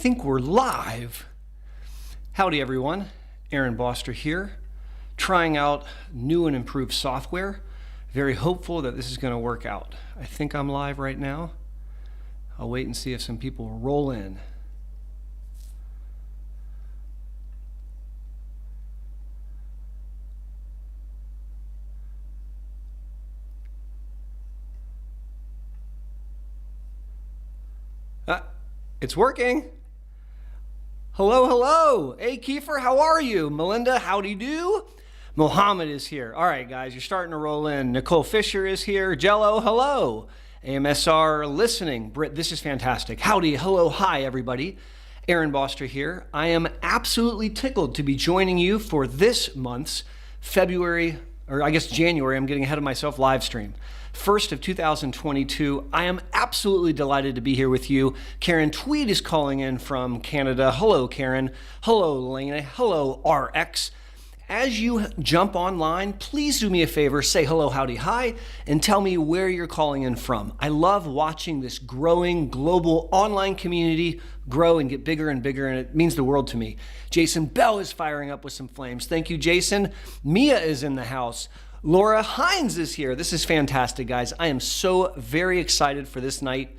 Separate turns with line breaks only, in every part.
think we're live. Howdy everyone, Aaron Boster here, trying out new and improved software. Very hopeful that this is going to work out. I think I'm live right now. I'll wait and see if some people roll in. It's working. Hello, hello. Hey, Kiefer, how are you? Melinda, howdy do? Mohammed is here. All right, guys, you're starting to roll in. Nicole Fisher is here. Jello, hello. AMSR listening. Britt, this is fantastic. Howdy, hello, hi, everybody. Aaron Boster here. I am absolutely tickled to be joining you for this month's January, I'm getting ahead of myself, live stream. 1st of 2022. I am absolutely delighted to be here with you. Karen Tweed is calling in from Canada. Hello, Karen. Hello, Lena. Hello, RX. As you jump online, please do me a favor, say hello, howdy, hi, and tell me where you're calling in from. I love watching this growing global online community grow and get bigger and bigger, and it means the world to me. Jason Bell is firing up with some flames. Thank you, Jason. Mia is in the house. Laura Hines is here. This is fantastic, guys. I am so very excited for this night.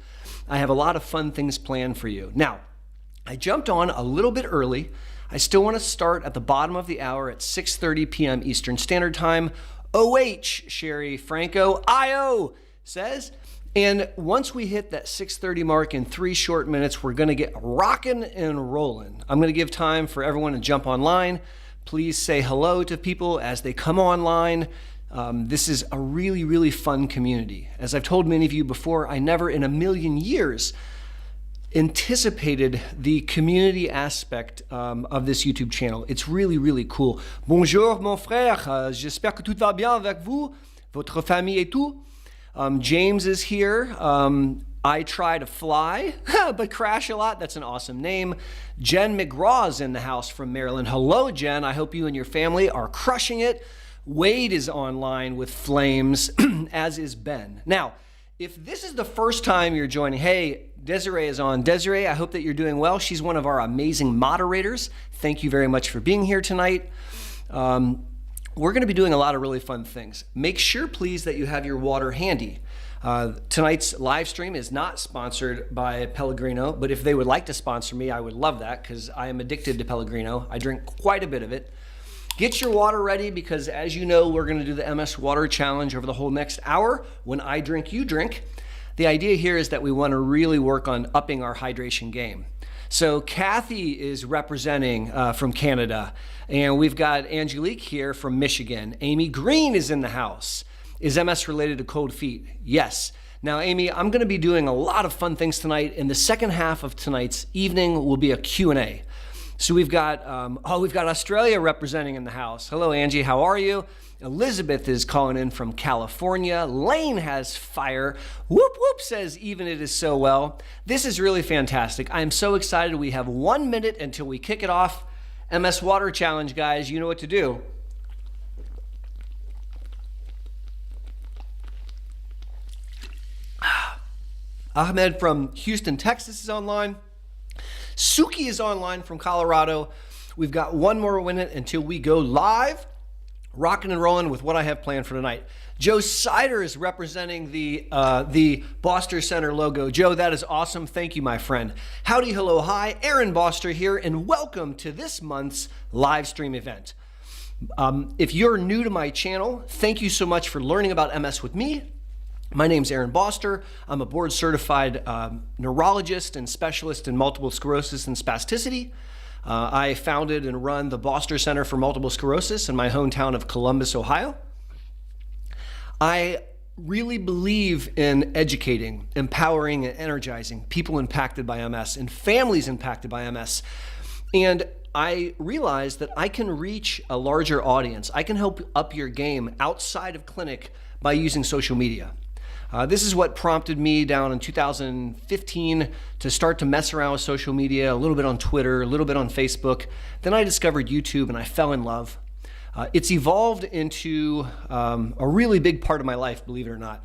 I have a lot of fun things planned for you. Now, I jumped on a little bit early. I still want to start at the bottom of the hour at 6:30 p.m. Eastern Standard Time. OH, Sherry Franco, IO says. And once we hit that 6:30 mark in 3 short minutes, we're going to get rocking and rolling. I'm going to give time for everyone to jump online. Please say hello to people as they come online. This is a really, really fun community. As I've told many of you before, I never in a million years anticipated the community aspect of this YouTube channel. It's really, really cool. Bonjour, mon frère. J'espère que tout va bien avec vous, votre famille et tout. James is here. I try to fly, but crash a lot. That's an awesome name. Jen McGraw's in the house from Maryland. Hello, Jen. I hope you and your family are crushing it. Wade is online with flames, as is Ben. Now, if this is the first time you're joining, hey, Desiree is on. Desiree, I hope that you're doing well. She's one of our amazing moderators. Thank you very much for being here tonight. We're going to be doing a lot of really fun things. Make sure, please, that you have your water handy. Tonight's live stream is not sponsored by Pellegrino, but if they would like to sponsor me, I would love that because I am addicted to Pellegrino. I drink quite a bit of it. Get your water ready because, as you know, we're going to do the MS Water Challenge over the whole next hour. When I drink, you drink. The idea here is that we want to really work on upping our hydration game. So Kathy is representing from Canada, and we've got Angelique here from Michigan. Amy Green is in the house. Is MS related to cold feet? Yes. Now, Amy, I'm going to be doing a lot of fun things tonight. In the second half of tonight's evening will be a Q&A. So we've got Australia representing in the house. Hello, Angie. How are you? Elizabeth is calling in from California. Lane has fire. Whoop, whoop, says even it is so well. This is really fantastic. I am so excited. We have 1 minute until we kick it off. MS Water Challenge, guys. You know what to do. Ahmed from Houston, Texas is online. Suki is online from Colorado. We've got 1 more minute until we go live, rocking and rolling with what I have planned for tonight. Joe Sider is representing the Boster Center logo. Joe, that is awesome. Thank you, my friend. Howdy, hello, hi. Aaron Boster here, and welcome to this month's live stream event. If you're new to my channel, thank you so much for learning about MS with me. My name's Aaron Boster. I'm a board-certified neurologist and specialist in multiple sclerosis and spasticity. I founded and run the Boster Center for Multiple Sclerosis in my hometown of Columbus, Ohio. I really believe in educating, empowering, and energizing people impacted by MS and families impacted by MS. And I realized that I can reach a larger audience. I can help up your game outside of clinic by using social media. This is what prompted me down in 2015 to start to mess around with social media, a little bit on Twitter, a little bit on Facebook. Then I discovered YouTube and I fell in love. It's evolved into a really big part of my life, believe it or not.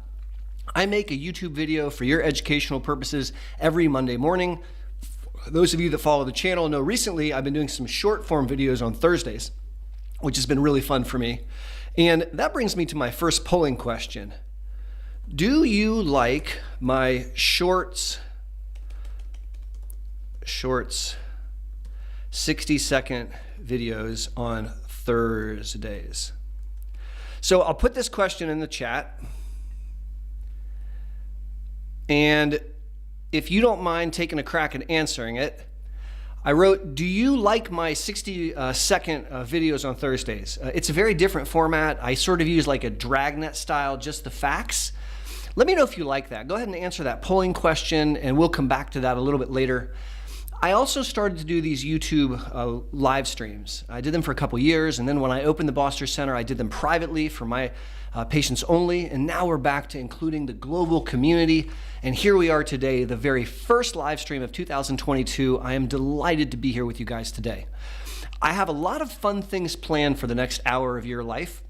I make a YouTube video for your educational purposes every Monday morning Those of you that follow the channel know recently I've been doing some short form videos on Thursdays, which has been really fun for me. And that brings me to my first polling question. Do you like my shorts 60-second videos on Thursdays? So I'll put this question in the chat. And if you don't mind taking a crack at answering it, I wrote, do you like my 60-second videos on Thursdays? It's a very different format. I sort of use like a dragnet style, just the facts. Let me know if you like that. Go ahead and answer that polling question, and we'll come back to that a little bit later. I also started to do these YouTube live streams. I did them for a couple years, and then when I opened the Boster Center, I did them privately for my patients only, and now we're back to including the global community. And here we are today, the very first live stream of 2022. I am delighted to be here with you guys today. I have a lot of fun things planned for the next hour of your life,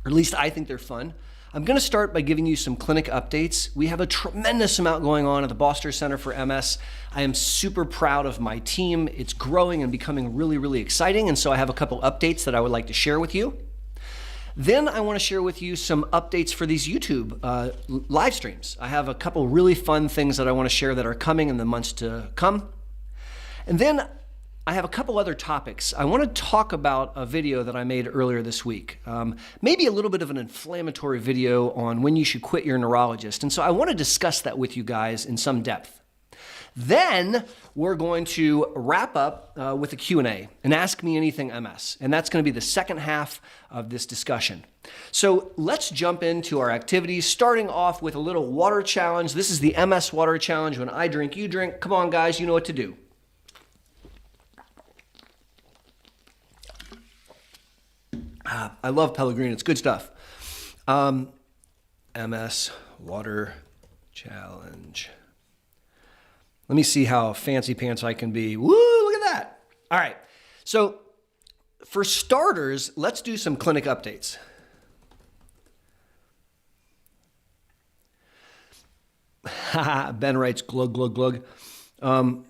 or at least I think they're fun. I'm going to start by giving you some clinic updates. We have a tremendous amount going on at the Boster Center for MS. I am super proud of my team. It's growing and becoming really, really exciting. And so I have a couple updates that I would like to share with you. Then I want to share with you some updates for these YouTube live streams. I have a couple really fun things that I want to share that are coming in the months to come. And then I have a couple other topics. I want to talk about a video that I made earlier this week. Maybe a little bit of an inflammatory video on when you should quit your neurologist. And so I want to discuss that with you guys in some depth. Then we're going to wrap up with a Q&A, and Ask Me Anything MS. And that's going to be the second half of this discussion. So let's jump into our activities, starting off with a little water challenge. This is the MS water challenge. When I drink, you drink. Come on, guys, you know what to do. I love Pellegrino. It's good stuff. MS water challenge. Let me see how fancy pants I can be. Woo, look at that. All right. So for starters, let's do some clinic updates. Ben writes glug, glug, glug.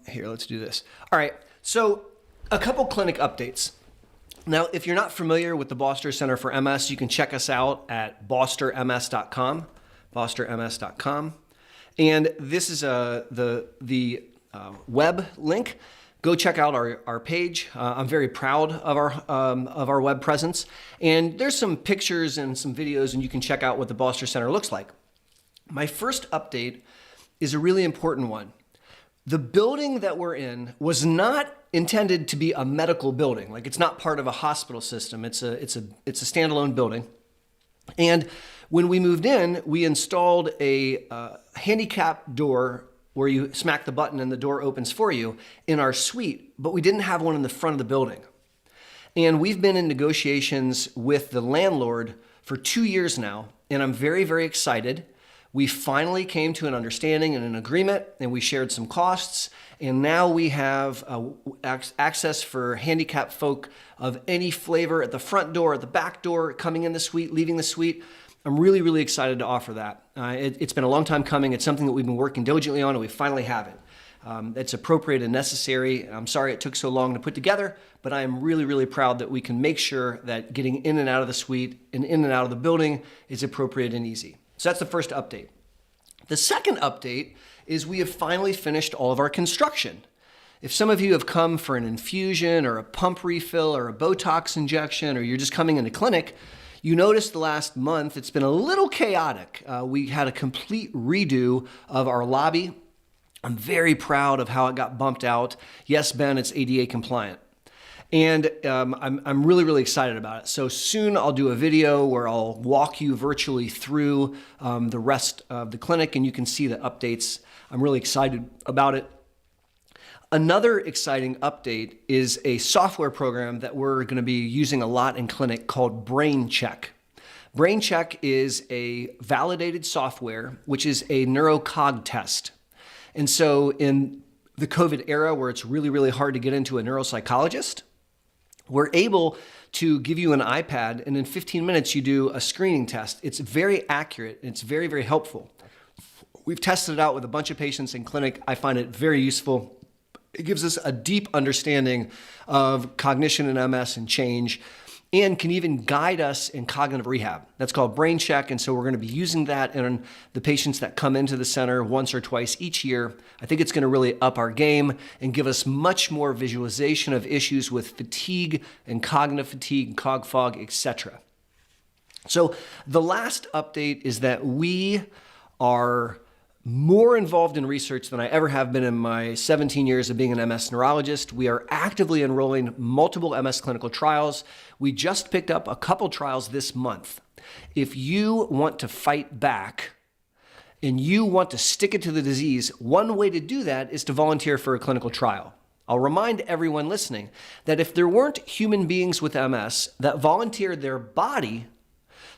Here, let's do this. All right. So a couple clinic updates. Now, if you're not familiar with the Boster Center for MS, you can check us out at bosterms.com, bosterms.com. And this is the web link. Go check out our page. I'm very proud of our web presence. And there's some pictures and some videos, and you can check out what the Boster Center looks like. My first update is a really important one. The building that we're in was not intended to be a medical building. Like, it's not part of a hospital system. It's a standalone building. And when we moved in, we installed a handicap door where you smack the button and the door opens for you in our suite, but we didn't have one in the front of the building. And we've been in negotiations with the landlord for 2 years now, and I'm very, very excited. We finally came to an understanding and an agreement, and we shared some costs, and now we have access for handicapped folk of any flavor at the front door, at the back door, coming in the suite, leaving the suite. I'm really, really excited to offer that. It's been a long time coming. It's something that we've been working diligently on, and we finally have it. It's appropriate and necessary. I'm sorry it took so long to put together, but I am really, really proud that we can make sure that getting in and out of the suite and in and out of the building is appropriate and easy. So that's the first update. The second update is we have finally finished all of our construction. If some of you have come for an infusion or a pump refill or a Botox injection, or you're just coming into clinic, you noticed the last month it's been a little chaotic. We had a complete redo of our lobby. I'm very proud of how it got bumped out. Yes, Ben, it's ADA compliant. And I'm really, really excited about it. So soon I'll do a video where I'll walk you virtually through the rest of the clinic, and you can see the updates. I'm really excited about it. Another exciting update is a software program that we're going to be using a lot in clinic called BrainCheck. BrainCheck is a validated software, which is a neurocog test. And so in the COVID era, where it's really, really hard to get into a neuropsychologist, we're able to give you an iPad, and in 15 minutes you do a screening test. It's very accurate, and it's very, very helpful. We've tested it out with a bunch of patients in clinic. I find it very useful. It gives us a deep understanding of cognition in MS and change, and can even guide us in cognitive rehab. That's called brain check, and so we're going to be using that in the patients that come into the center once or twice each year. I think it's going to really up our game and give us much more visualization of issues with fatigue and cognitive fatigue, cog fog, etc. So the last update is that we are more involved in research than I ever have been in my 17 years of being an MS neurologist. We are actively enrolling multiple MS clinical trials. We just picked up a couple trials this month. If you want to fight back and you want to stick it to the disease, one way to do that is to volunteer for a clinical trial. I'll remind everyone listening that if there weren't human beings with MS that volunteered their body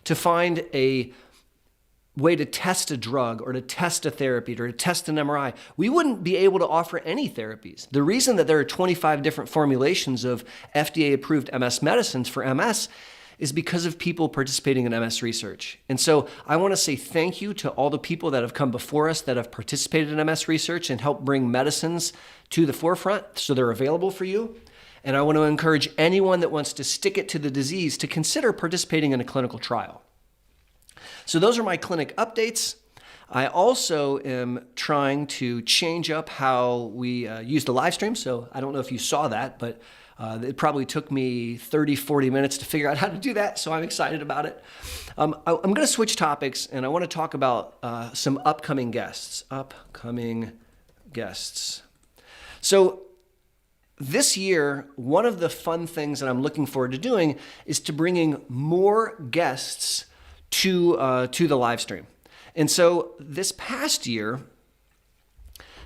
to find a way to test a drug or to test a therapy or to test an MRI, we wouldn't be able to offer any therapies. The reason that there are 25 different formulations of FDA-approved MS medicines for MS is because of people participating in MS research. And so I want to say thank you to all the people that have come before us that have participated in MS research and helped bring medicines to the forefront so they're available for you. And I want to encourage anyone that wants to stick it to the disease to consider participating in a clinical trial. So those are my clinic updates. I also am trying to change up how we use the live stream. So I don't know if you saw that, but it probably took me 30, 40 minutes to figure out how to do that. So I'm excited about it. I'm going to switch topics, and I want to talk about some upcoming guests. So this year, one of the fun things that I'm looking forward to doing is to bringing more guests to the live stream. And so this past year,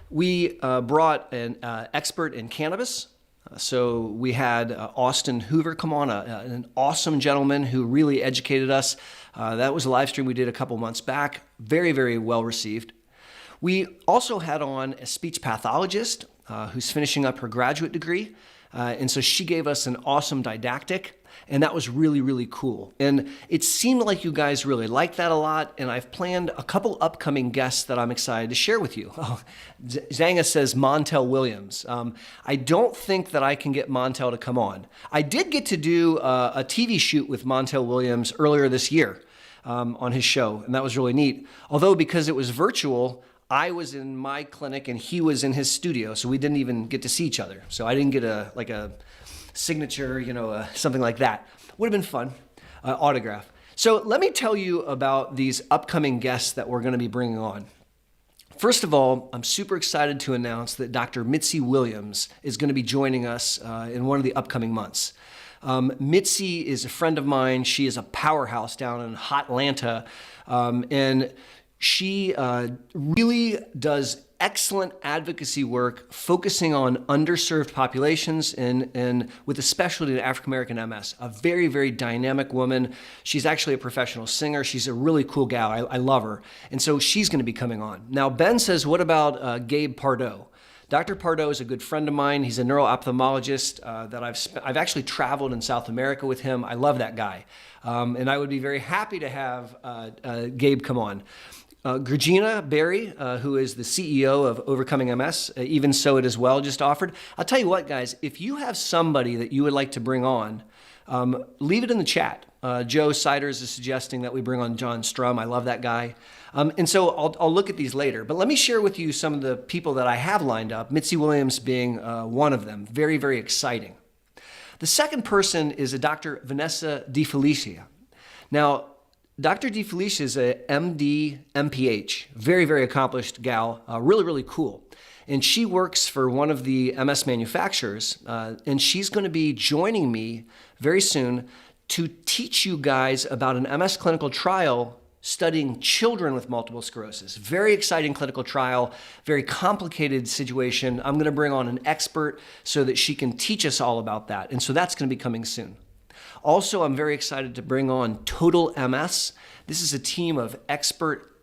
we brought an expert in cannabis. So we had Austin Hoover come on, an awesome gentleman who really educated us. That was a live stream we did a couple months back. Very, very well received. We also had on a speech pathologist who's finishing up her graduate degree. And so she gave us an awesome didactic. And that was really, really cool. And it seemed like you guys really liked that a lot. And I've planned a couple upcoming guests that I'm excited to share with you. Oh, Zanga says Montel Williams. I don't think that I can get Montel to come on. I did get to do a TV shoot with Montel Williams earlier this year on his show. And that was really neat. Although because it was virtual, I was in my clinic and he was in his studio. So we didn't even get to see each other. So I didn't get a signature, something like that. Would have been fun, autograph. So let me tell you about these upcoming guests that we're going to be bringing on. First of all, I'm super excited to announce that Dr. Mitzi Williams is going to be joining us in one of the upcoming months. Mitzi is a friend of mine. She is a powerhouse down in Hotlanta, and she really does excellent advocacy work focusing on underserved populations and with a specialty in African American MS. A very, very dynamic woman. She's actually a professional singer. She's a really cool gal. I love her. And so she's going to be coming on. Now, Ben says, what about Gabe Pardo? Dr. Pardo is a good friend of mine. He's a neuro-ophthalmologist that I've actually traveled in South America with him. I love that guy. And I would be very happy to have Gabe come on. Regina Berry, who is the CEO of Overcoming MS, Even So It As Well, just offered. I'll tell you what, guys, if you have somebody that you would like to bring on, leave it in the chat. Joe Siders is suggesting that we bring on John Strum. I love that guy. And so I'll look at these later. But let me share with you some of the people that I have lined up, Mitzi Williams being one of them. Very, very exciting. The second person is a Dr. Vanessa DeFelicia. Now, Dr. DeFelicia is a MD, MPH, very, very accomplished gal, really, really cool. And she works for one of the MS manufacturers, and she's going to be joining me very soon to teach you guys about an MS clinical trial studying children with multiple sclerosis. Very exciting clinical trial, very complicated situation. I'm going to bring on an expert so that she can teach us all about that. And so that's going to be coming soon. Also, I'm very excited to bring on Total MS. This is a team of expert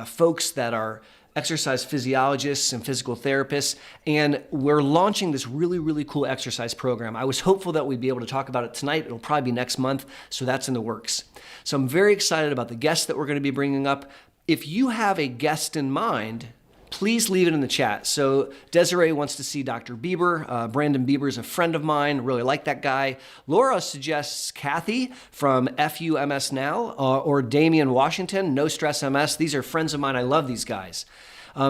folks that are exercise physiologists and physical therapists, and we're launching this really, really cool exercise program. I was hopeful that we'd be able to talk about it tonight. It'll probably be next month, so that's in the works. So I'm very excited about the guests that we're going to be bringing up. If you have a guest in mind, please leave it in the chat. So Desiree wants to see Dr. Bieber. Brandon Bieber is a friend of mine. Really like that guy. Laura suggests Kathy from FUMS Now or Damian Washington, No Stress MS. These are friends of mine. I love these guys.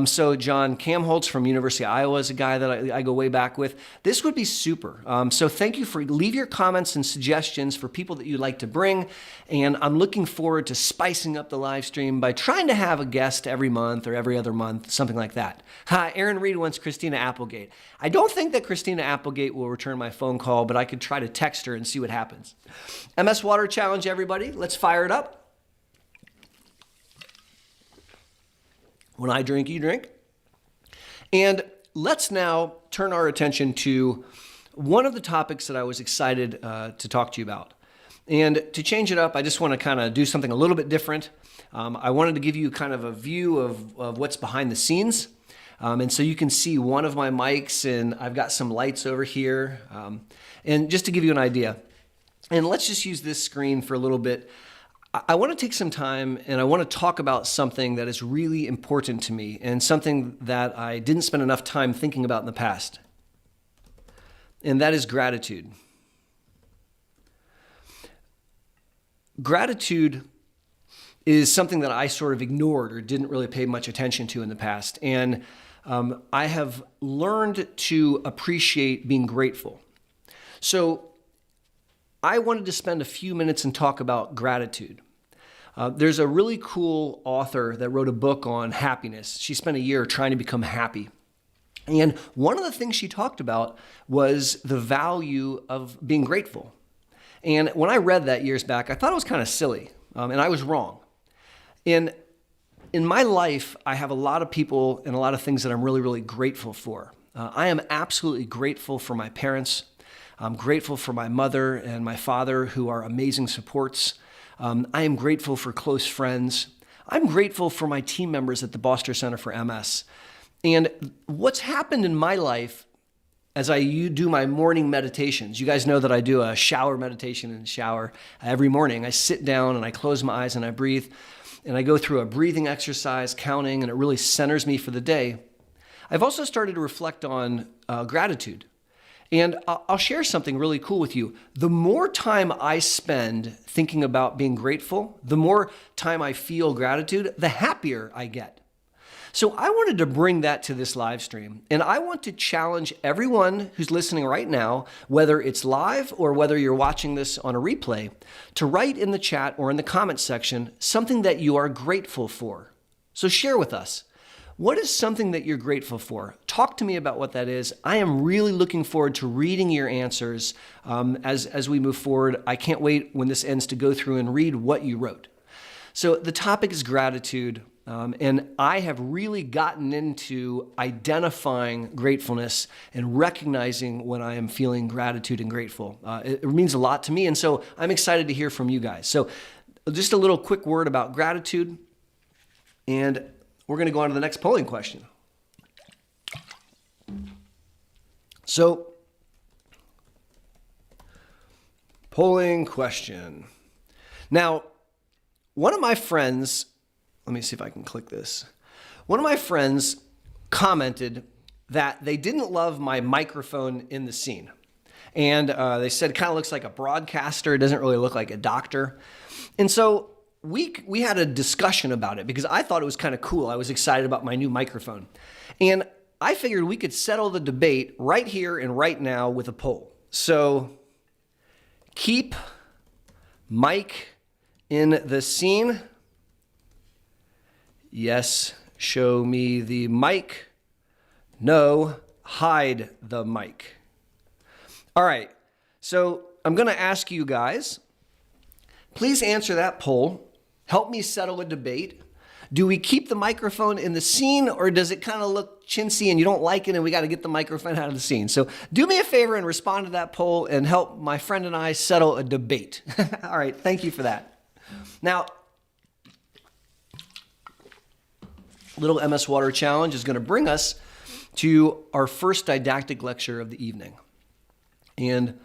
So John Kamholtz from University of Iowa is a guy that I go way back with. This would be super. So thank you leave your comments and suggestions for people that you'd like to bring. And I'm looking forward to spicing up the live stream by trying to have a guest every month or every other month, something like that. Hi, Aaron Reed wants Christina Applegate. I don't think that Christina Applegate will return my phone call, but I could try to text her and see what happens. MS Water Challenge, everybody. Let's fire it up. When I drink, you drink. And let's now turn our attention to one of the topics that I was excited to talk to you about. And to change it up, I just want to kind of do something a little bit different. I wanted to give you kind of a view of what's behind the scenes. And so you can see one of my mics, and I've got some lights over here. And just to give you an idea, and let's just use this screen for a little bit. I want to take some time and I want to talk about something that is really important to me and something that I didn't spend enough time thinking about in the past. And that is gratitude. Gratitude is something that I sort of ignored or didn't really pay much attention to in the past. And I have learned to appreciate being grateful. So I wanted to spend a few minutes and talk about gratitude. There's a really cool author that wrote a book on happiness. She spent a year trying to become happy. And one of the things she talked about was the value of being grateful. And when I read that years back, I thought it was kind of silly, and I was wrong. And in my life, I have a lot of people and a lot of things that I'm really, really grateful for. I am absolutely grateful for my parents. I'm grateful for my mother and my father, who are amazing supports. I am grateful for close friends. I'm grateful for my team members at the Boster Center for MS. And what's happened in my life as I do my morning meditations, you guys know that I do a shower meditation in the shower every morning. I sit down and I close my eyes and I breathe. And I go through a breathing exercise, counting, and it really centers me for the day. I've also started to reflect on gratitude. And I'll share something really cool with you. The more time I spend thinking about being grateful, the more time I feel gratitude, the happier I get. So I wanted to bring that to this live stream. And I want to challenge everyone who's listening right now, whether it's live or whether you're watching this on a replay, to write in the chat or in the comments section something that you are grateful for. So share with us. What is something that you're grateful for? Talk to me about what that is. I am really looking forward to reading your answers as we move forward. I can't wait when this ends to go through and read what you wrote. So the topic is gratitude, and I have really gotten into identifying gratefulness and recognizing when I am feeling gratitude and grateful. It means a lot to me, and so I'm excited to hear from you guys. So just a little quick word about gratitude, and we're going to go on to the next polling question. So, polling question. Now, one of my friends, let me see if I can click this. One of my friends commented that they didn't love my microphone in the scene. And they said it kind of looks like a broadcaster. It doesn't really look like a doctor. And so we had a discussion about it because I thought it was kind of cool. I was excited about my new microphone. And I figured we could settle the debate right here and right now with a poll. So keep mic in the scene. Yes, show me the mic. No, hide the mic. All right, so I'm going to ask you guys, please answer that poll. Help me settle a debate. Do we keep the microphone in the scene, or does it kind of look chintzy and you don't like it and we got to get the microphone out of the scene? So do me a favor and respond to that poll and help my friend and I settle a debate. All right, thank you for that. Now, Little MS Water Challenge is going to bring us to our first didactic lecture of the evening. And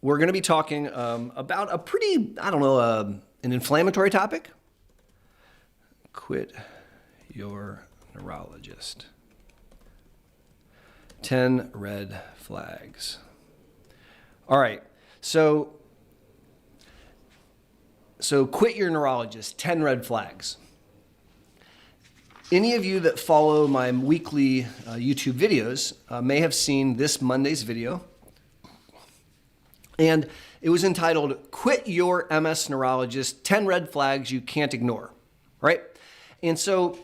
we're going to be talking about a pretty, an inflammatory topic. Quit your neurologist. 10 red flags. All right, so quit your neurologist, 10 red flags. Any of you that follow my weekly YouTube videos may have seen this Monday's video. And it was entitled, Quit Your MS Neurologist, 10 Red Flags You Can't Ignore, right? And so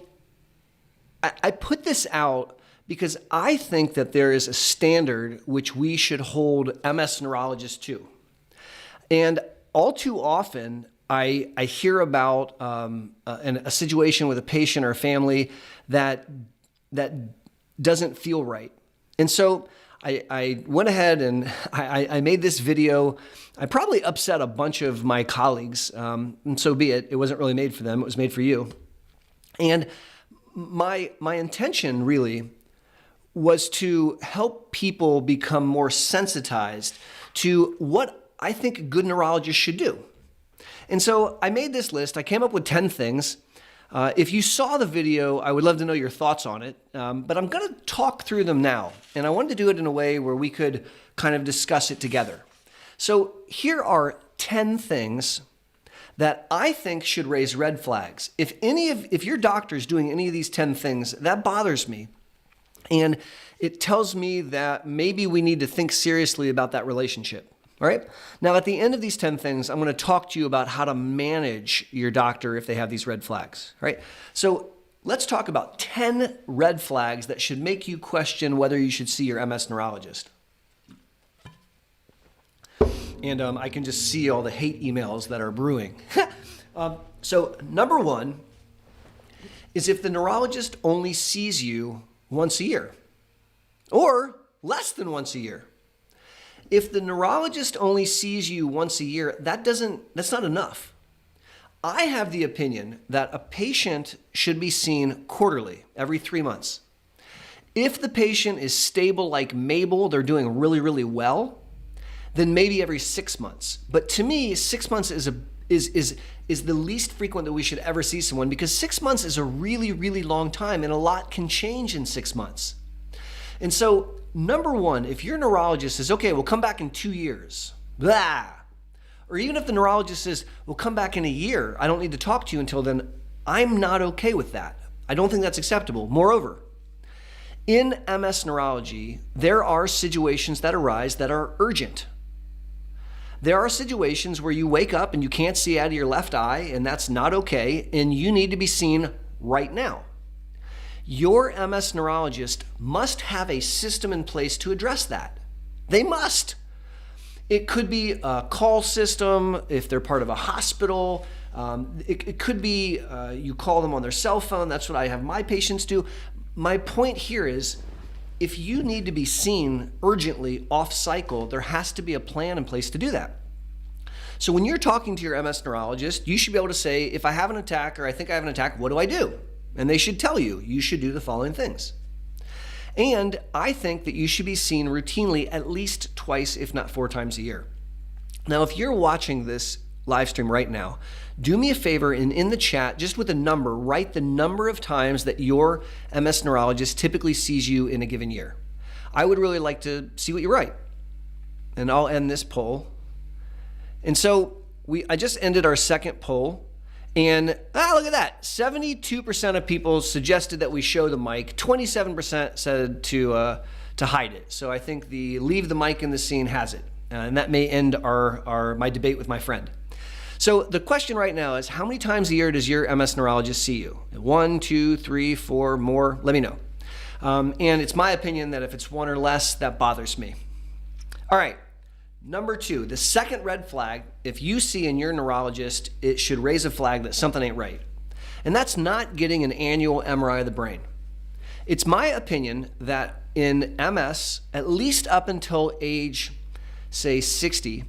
I put this out because I think that there is a standard which we should hold MS neurologists to. And all too often, I hear about a situation with a patient or a family that doesn't feel right. And so I went ahead and I made this video. I probably upset a bunch of my colleagues, and so be it. It wasn't really made for them. It was made for you. And my intention really was to help people become more sensitized to what I think a good neurologist should do. And so I made this list. I came up with 10 things. If you saw the video, I would love to know your thoughts on it. But I'm going to talk through them now. And I wanted to do it in a way where we could kind of discuss it together. So here are 10 things that I think should raise red flags. If your doctor is doing any of these 10 things, that bothers me. And it tells me that maybe we need to think seriously about that relationship. All right. Now, at the end of these 10 things, I'm going to talk to you about how to manage your doctor if they have these red flags. All right. So let's talk about 10 red flags that should make you question whether you should see your MS neurologist. And I can just see all the hate emails that are brewing. So number one is if the neurologist only sees you once a year or less than once a year. If the neurologist only sees you once a year, that's not enough. I have the opinion that a patient should be seen quarterly, every 3 months. If the patient is stable like Mabel, they're doing really, really well, then maybe every 6 months. But to me, 6 months is the least frequent that we should ever see someone, because 6 months is a really, really long time, and a lot can change in 6 months. And so, number one, if your neurologist says, okay, we'll come back in 2 years, blah, or even if the neurologist says, we'll come back in a year, I don't need to talk to you until then, I'm not okay with that. I don't think that's acceptable. Moreover, in MS neurology, there are situations that arise that are urgent. There are situations where you wake up and you can't see out of your left eye, and that's not okay, and you need to be seen right now. Your MS neurologist must have a system in place to address that. They must. It could be a call system if they're part of a hospital. It could be you call them on their cell phone. That's what I have my patients do. My point here is, if you need to be seen urgently off cycle, there has to be a plan in place to do that. So when you're talking to your MS neurologist, you should be able to say, if I have an attack or I think I have an attack, what do I do? And they should tell you, you should do the following things. And I think that you should be seen routinely at least twice, if not 4 times a year. Now, if you're watching this live stream right now, do me a favor and in the chat, just with a number, write the number of times that your MS neurologist typically sees you in a given year. I would really like to see what you write. And I'll end this poll. And so I just ended our second poll. And look at that. 72% of people suggested that we show the mic. 27% said to hide it. So I think the leave the mic in the scene has it. And that may end my debate with my friend. So the question right now is, how many times a year does your MS neurologist see you? 1, 2, 3, 4, more? Let me know. And it's my opinion that if it's 1 or less, that bothers me. All right. Number 2, the second red flag, if you see in your neurologist, it should raise a flag that something ain't right. And that's not getting an annual MRI of the brain. It's my opinion that in MS, at least up until age, say 60,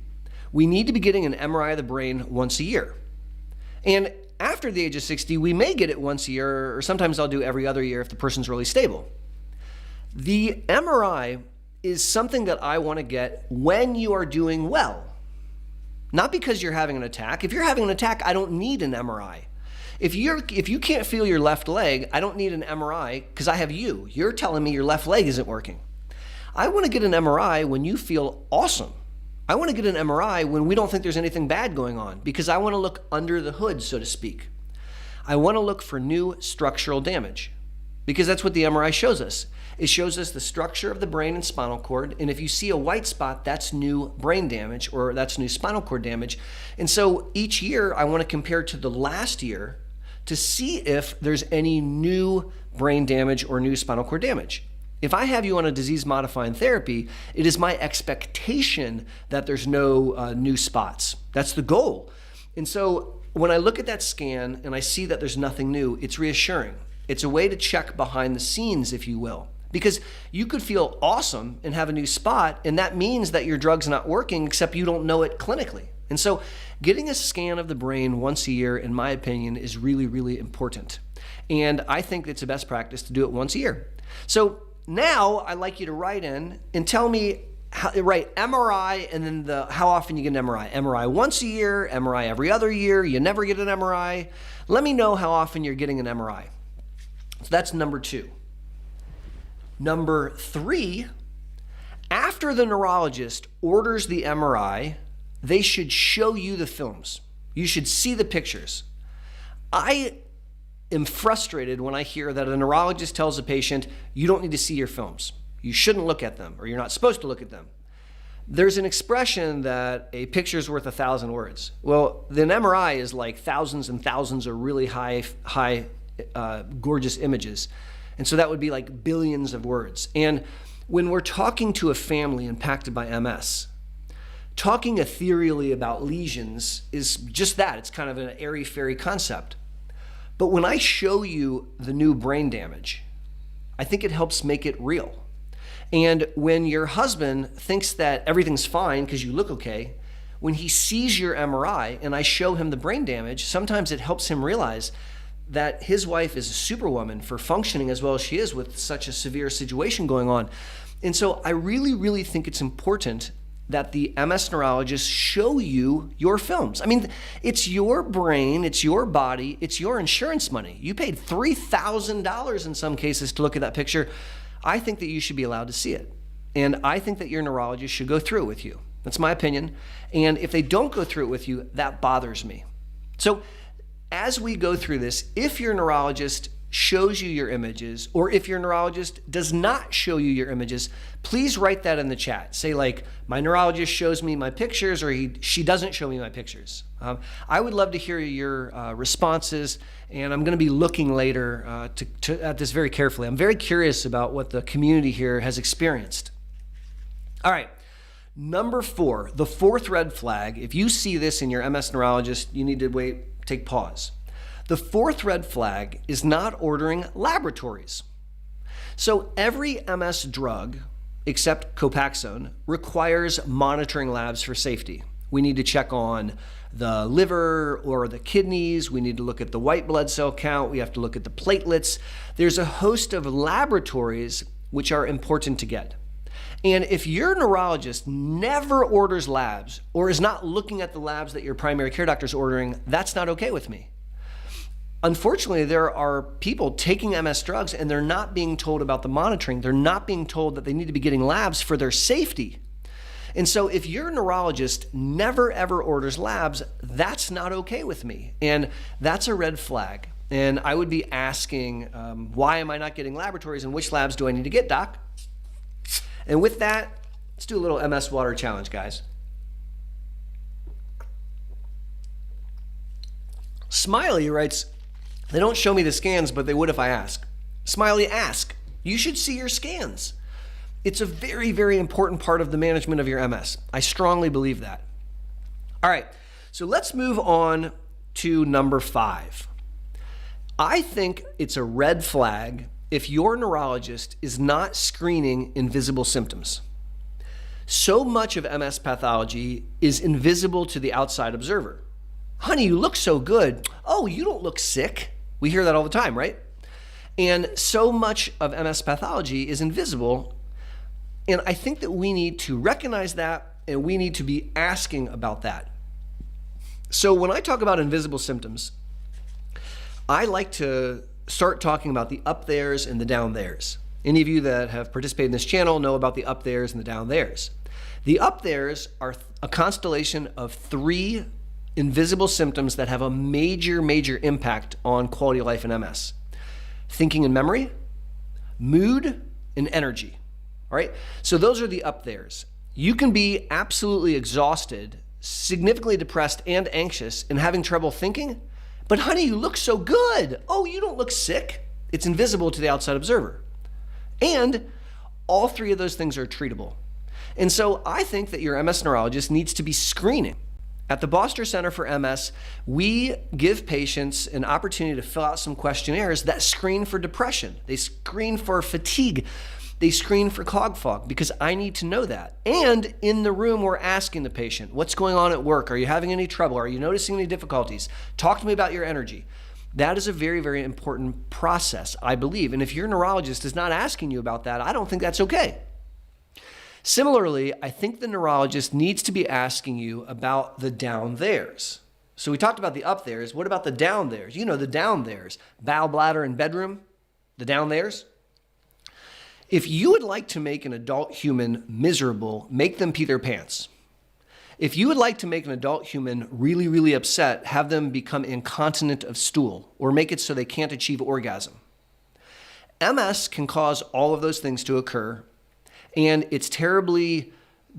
we need to be getting an MRI of the brain once a year. And after the age of 60, we may get it once a year, or sometimes I'll do every other year if the person's really stable. The MRI is something that I want to get when you are doing well, not because you're having an attack. If you're having an attack, I don't need an MRI. If you can't feel your left leg, I don't need an MRI because I have you. You're telling me your left leg isn't working. I want to get an MRI when you feel awesome. I want to get an MRI when we don't think there's anything bad going on because I want to look under the hood, so to speak. I want to look for new structural damage because that's what the MRI shows us. It shows us the structure of the brain and spinal cord, and if you see a white spot, that's new brain damage or that's new spinal cord damage. And so each year I want to compare to the last year to see if there's any new brain damage or new spinal cord damage. If I have you on a disease-modifying therapy, it is my expectation that there's no new spots. That's the goal. And so when I look at that scan and I see that there's nothing new, it's reassuring. It's a way to check behind the scenes, if you will. Because you could feel awesome and have a new spot, and that means that your drug's not working, except you don't know it clinically. And so getting a scan of the brain once a year, in my opinion, is really, really important. And I think it's the best practice to do it once a year. So now I'd like you to write in and tell me, write MRI and then how often you get an MRI. MRI once a year, MRI every other year, you never get an MRI. Let me know how often you're getting an MRI. So that's number 2. Number 3, after the neurologist orders the MRI, they should show you the films. You should see the pictures. I am frustrated when I hear that a neurologist tells a patient, you don't need to see your films. You shouldn't look at them, or you're not supposed to look at them. There's an expression that a picture's worth 1,000 words. Well, an MRI is like thousands and thousands of really high, gorgeous images. And so that would be like billions of words. And when we're talking to a family impacted by MS, talking ethereally about lesions is just that. It's kind of an airy-fairy concept. But when I show you the new brain damage, I think it helps make it real. And when your husband thinks that everything's fine because you look okay, when he sees your MRI and I show him the brain damage, sometimes it helps him realize that his wife is a superwoman for functioning as well as she is with such a severe situation going on. And so I really, really think it's important that the MS neurologists show you your films. I mean, it's your brain, it's your body, it's your insurance money. You paid $3,000 in some cases to look at that picture. I think that you should be allowed to see it. And I think that your neurologist should go through it with you. That's my opinion. And if they don't go through it with you, that bothers me. So as we go through this, if your neurologist shows you your images, or if your neurologist does not show you your images, please write that in the chat. Say like, my neurologist shows me my pictures, or she doesn't show me my pictures. I would love to hear your responses, and I'm going to be looking later at this very carefully. I'm very curious about what the community here has experienced. All right, number 4, the 4th red flag. If you see this in your MS neurologist, you need to take pause. The 4th red flag is not ordering laboratories. So every MS drug, except Copaxone, requires monitoring labs for safety. We need to check on the liver or the kidneys. We need to look at the white blood cell count. We have to look at the platelets. There's a host of laboratories which are important to get. And if your neurologist never orders labs or is not looking at the labs that your primary care doctor is ordering, that's not okay with me. Unfortunately, there are people taking MS drugs and they're not being told about the monitoring. They're not being told that they need to be getting labs for their safety. And so if your neurologist never ever orders labs, that's not okay with me. And that's a red flag. And I would be asking, why am I not getting laboratories and which labs do I need to get, doc? And with that, let's do a little MS water challenge, guys. Smiley writes, they don't show me the scans, but they would if I ask. Smiley, ask. You should see your scans. It's a very, very important part of the management of your MS. I strongly believe that. All right, so let's move on to number 5. I think it's a red flag if your neurologist is not screening invisible symptoms. So much of MS pathology is invisible to the outside observer. Honey, you look so good. Oh, you don't look sick. We hear that all the time, right? And so much of MS pathology is invisible. And I think that we need to recognize that, and we need to be asking about that. So when I talk about invisible symptoms, I like to start talking about the up theres and the down theres. Any of you that have participated in this channel know about the up theres and the down theres. The up theres are a constellation of 3 invisible symptoms that have a major, major impact on quality of life in MS. Thinking and memory, mood, and energy. All right? So those are the up theres. You can be absolutely exhausted, significantly depressed and anxious, and having trouble thinking, but honey, you look so good. Oh, you don't look sick. It's invisible to the outside observer. And all 3 of those things are treatable. And so I think that your MS neurologist needs to be screening. At the Boster Center for MS, we give patients an opportunity to fill out some questionnaires that screen for depression. They screen for fatigue. They screen for cog fog, because I need to know that. And in the room, we're asking the patient, what's going on at work? Are you having any trouble? Are you noticing any difficulties? Talk to me about your energy. That is a very, very important process, I believe. And if your neurologist is not asking you about that, I don't think that's okay. Similarly, I think the neurologist needs to be asking you about the down theres. So we talked about the up theres. What about the down theres? You know, the down theres. Bowel, bladder, and bedroom, the down theres. If you would like to make an adult human miserable, make them pee their pants. If you would like to make an adult human really, really upset, have them become incontinent of stool, or make it so they can't achieve orgasm. MS can cause all of those things to occur, and it's terribly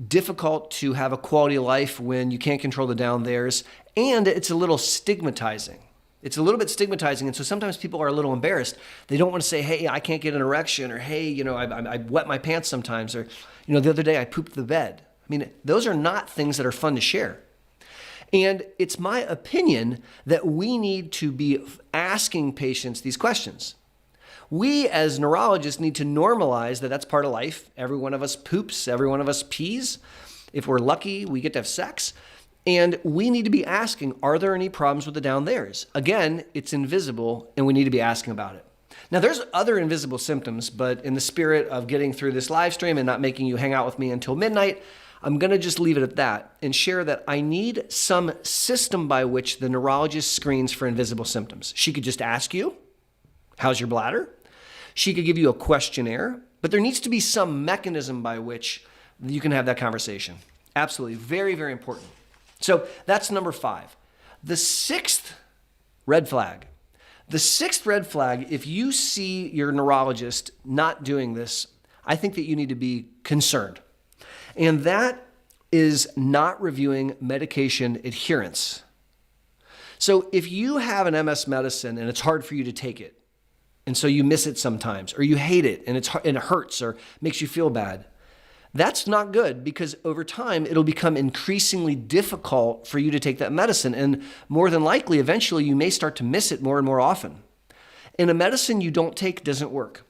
difficult to have a quality of life when you can't control the down theres, and it's a little stigmatizing. It's a little bit stigmatizing, and so sometimes people are a little embarrassed. They don't want to say, hey, I can't get an erection, or hey, you know, I wet my pants sometimes, or you know, the other day I pooped the bed. I mean, those are not things that are fun to share. And it's my opinion that we need to be asking patients these questions. We as neurologists need to normalize that that's part of life. Every one of us poops, every one of us pees. If we're lucky, we get to have sex. And we need to be asking, are there any problems with the down theres? Again, it's invisible, and we need to be asking about it. Now, there's other invisible symptoms, but in the spirit of getting through this live stream and not making you hang out with me until midnight, I'm going to just leave it at that and share that I need some system by which the neurologist screens for invisible symptoms. She could just ask you, how's your bladder? She could give you a questionnaire, but there needs to be some mechanism by which you can have that conversation. Absolutely. Very, very important. So that's number 5. The 6th red flag. The 6th red flag, if you see your neurologist not doing this, I think that you need to be concerned. And that is not reviewing medication adherence. So if you have an MS medicine and it's hard for you to take it, and so you miss it sometimes, or you hate it and it hurts or makes you feel bad, that's not good, because over time it'll become increasingly difficult for you to take that medicine, and more than likely eventually you may start to miss it more and more often. And a medicine you don't take doesn't work.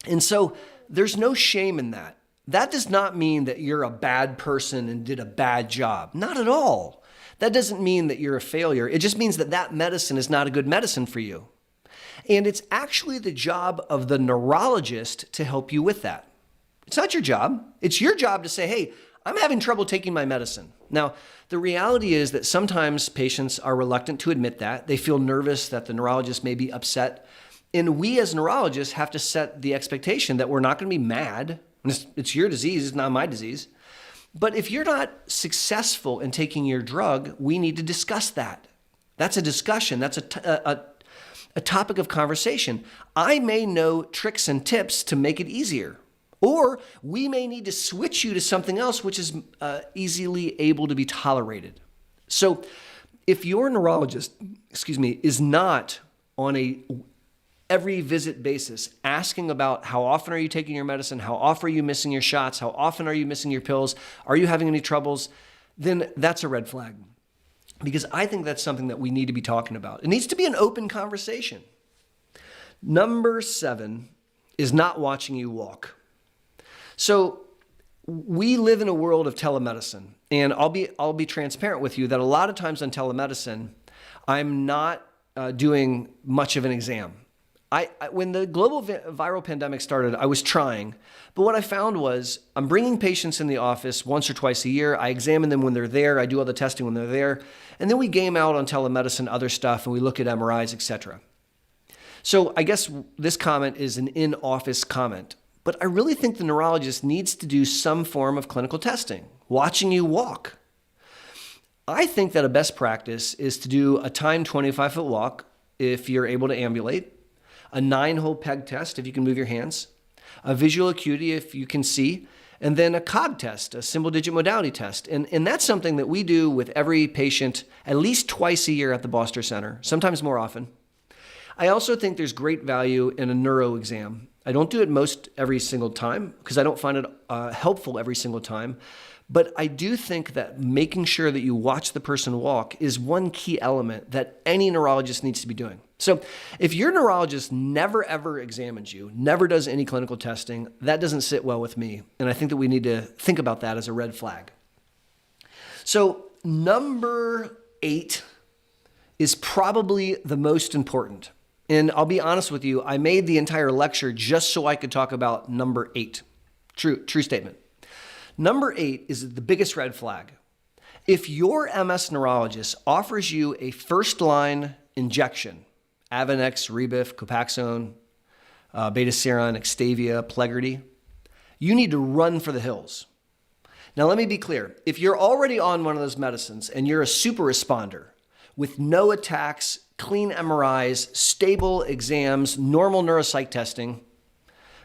And so there's no shame in that. That does not mean that you're a bad person and did a bad job. Not at all. That doesn't mean that you're a failure. It just means that that medicine is not a good medicine for you. And it's actually the job of the neurologist to help you with that. It's not your job. It's your job to say, hey, I'm having trouble taking my medicine. Now, the reality is that sometimes patients are reluctant to admit that. They feel nervous that the neurologist may be upset. And we as neurologists have to set the expectation that we're not going to be mad. It's your disease, it's not my disease. But if you're not successful in taking your drug, we need to discuss that. That's a discussion. That's a topic of conversation. I may know tricks and tips to make it easier. Or we may need to switch you to something else which is easily able to be tolerated. So if your neurologist, is not on a every visit basis asking about how often are you taking your medicine, how often are you missing your shots, how often are you missing your pills, are you having any troubles, then that's a red flag. Because I think that's something that we need to be talking about. It needs to be an open conversation. Number 7 is not watching you walk. So we live in a world of telemedicine, and I'll be transparent with you that a lot of times on telemedicine, I'm not doing much of an exam. When the global viral pandemic started, I was trying, but what I found was I'm bringing patients in the office once or twice a year. I examine them when they're there. I do all the testing when they're there. And then we game out on telemedicine, other stuff, and we look at MRIs, etc. So I guess this comment is an in-office comment, but I really think the neurologist needs to do some form of clinical testing, watching you walk. I think that a best practice is to do a timed 25-foot walk if you're able to ambulate, a 9-hole peg test if you can move your hands, a visual acuity if you can see, and then a COG test, a symbol digit modality test. And that's something that we do with every patient at least twice a year at the Boster Center, sometimes more often. I also think there's great value in a neuro exam. I don't do it every single time because I don't find it helpful every single time. But I do think that making sure that you watch the person walk is one key element that any neurologist needs to be doing. So if your neurologist never ever examines you, never does any clinical testing, that doesn't sit well with me. And I think that we need to think about that as a red flag. So number 8 is probably the most important. And I'll be honest with you, I made the entire lecture just so I could talk about number 8. True statement. Number 8 is the biggest red flag. If your MS neurologist offers you a first-line injection, Avonex, Rebif, Copaxone, Betaseron, Extavia, Plegridy, you need to run for the hills. Now let me be clear. If you're already on one of those medicines and you're a super responder with no attacks, clean MRIs, stable exams, normal neuropsych testing,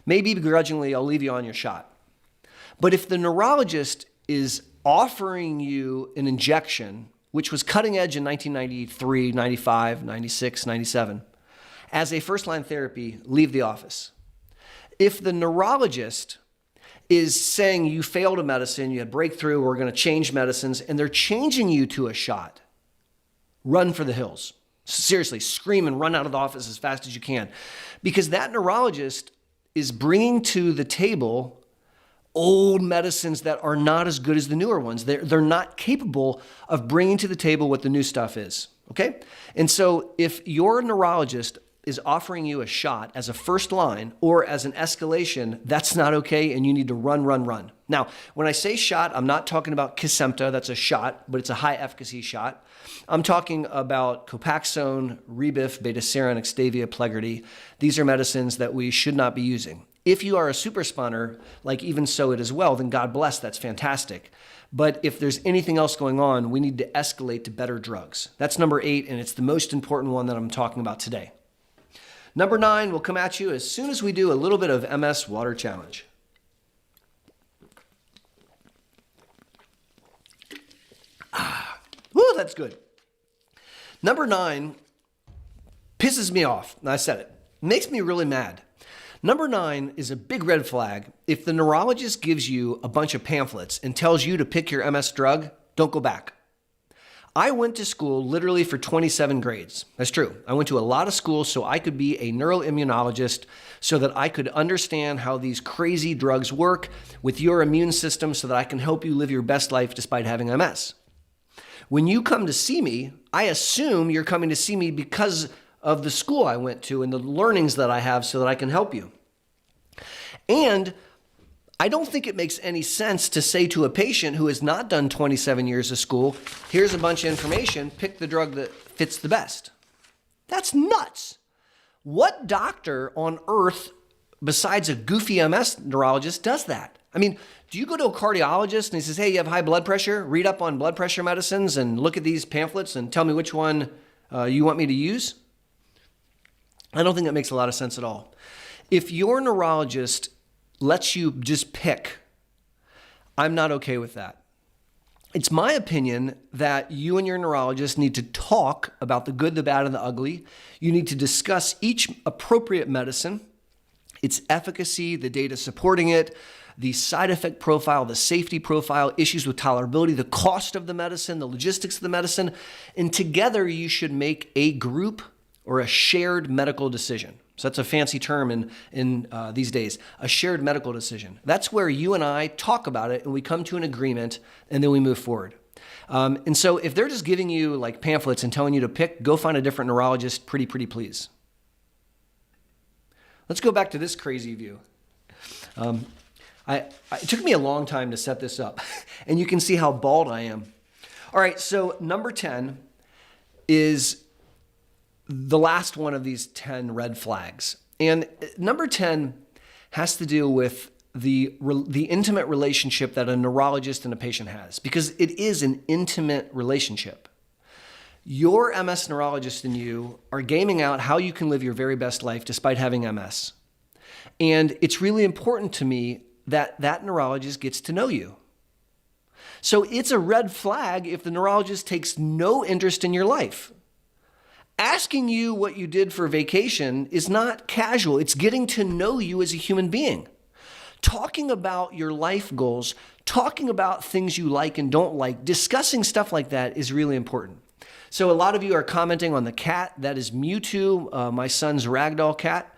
maybe begrudgingly I'll leave you on your shot. But if the neurologist is offering you an injection, which was cutting edge in 1993, 95, 96, 97, as a first-line therapy, leave the office. If the neurologist is saying you failed a medicine, you had breakthrough, we're going to change medicines, and they're changing you to a shot, run for the hills. Seriously, scream and run out of the office as fast as you can. Because that neurologist is bringing to the table old medicines that are not as good as the newer ones. They're not capable of bringing to the table what the new stuff is, okay? And so if your neurologist is offering you a shot as a first line or as an escalation, that's not okay, and you need to run. Now, when I say shot, I'm not talking about Kesimpta, that's a shot, but it's a high efficacy shot. I'm talking about Copaxone, Rebif, Betaseron, Extavia, Plegridy. These are medicines that we should not be using. If you are a super spawner, like Even So It as well, then God bless, that's fantastic. But if there's anything else going on, we need to escalate to better drugs. That's number 8, and it's the most important one that I'm talking about today. Number 9 will come at you as soon as we do a little bit of MS Water Challenge. Woo, that's good. Number 9 pisses me off. I said it. Makes me really mad. Number 9 is a big red flag. If the neurologist gives you a bunch of pamphlets and tells you to pick your MS drug, don't go back. I went to school literally for 27 grades. That's true. I went to a lot of schools so I could be a neuroimmunologist so that I could understand how these crazy drugs work with your immune system so that I can help you live your best life despite having MS. When you come to see me, I assume you're coming to see me because of the school I went to and the learnings that I have so that I can help you. And I don't think it makes any sense to say to a patient who has not done 27 years of school, here's a bunch of information, pick the drug that fits the best. That's nuts. What doctor on earth, besides a goofy MS neurologist, does that? I mean, do you go to a cardiologist and he says, hey, you have high blood pressure? Read up on blood pressure medicines and look at these pamphlets and tell me which one you want me to use? I don't think that makes a lot of sense at all. If your neurologist lets you just pick, I'm not okay with that. It's my opinion that you and your neurologist need to talk about the good, the bad, and the ugly. You need to discuss each appropriate medicine, its efficacy, the data supporting it, the side effect profile, the safety profile, issues with tolerability, the cost of the medicine, the logistics of the medicine, and together you should make a group or a shared medical decision. So that's a fancy term in these days, a shared medical decision. That's where you and I talk about it and we come to an agreement and then we move forward. And so if they're just giving you like pamphlets and telling you to pick, go find a different neurologist, pretty please. Let's go back to this crazy view. It took me a long time to set this up, and you can see how bald I am. All right, so number 10 is the last one of these 10 red flags. And number 10 has to deal with the intimate relationship that a neurologist and a patient has, because it is an intimate relationship. Your MS neurologist and you are gaming out how you can live your very best life despite having MS. And it's really important to me that that neurologist gets to know you. So it's a red flag if the neurologist takes no interest in your life. Asking you what you did for vacation is not casual. It's getting to know you as a human being. Talking about your life goals, talking about things you like and don't like, discussing stuff like that is really important. So a lot of you are commenting on the cat. That is Mewtwo, my son's ragdoll cat,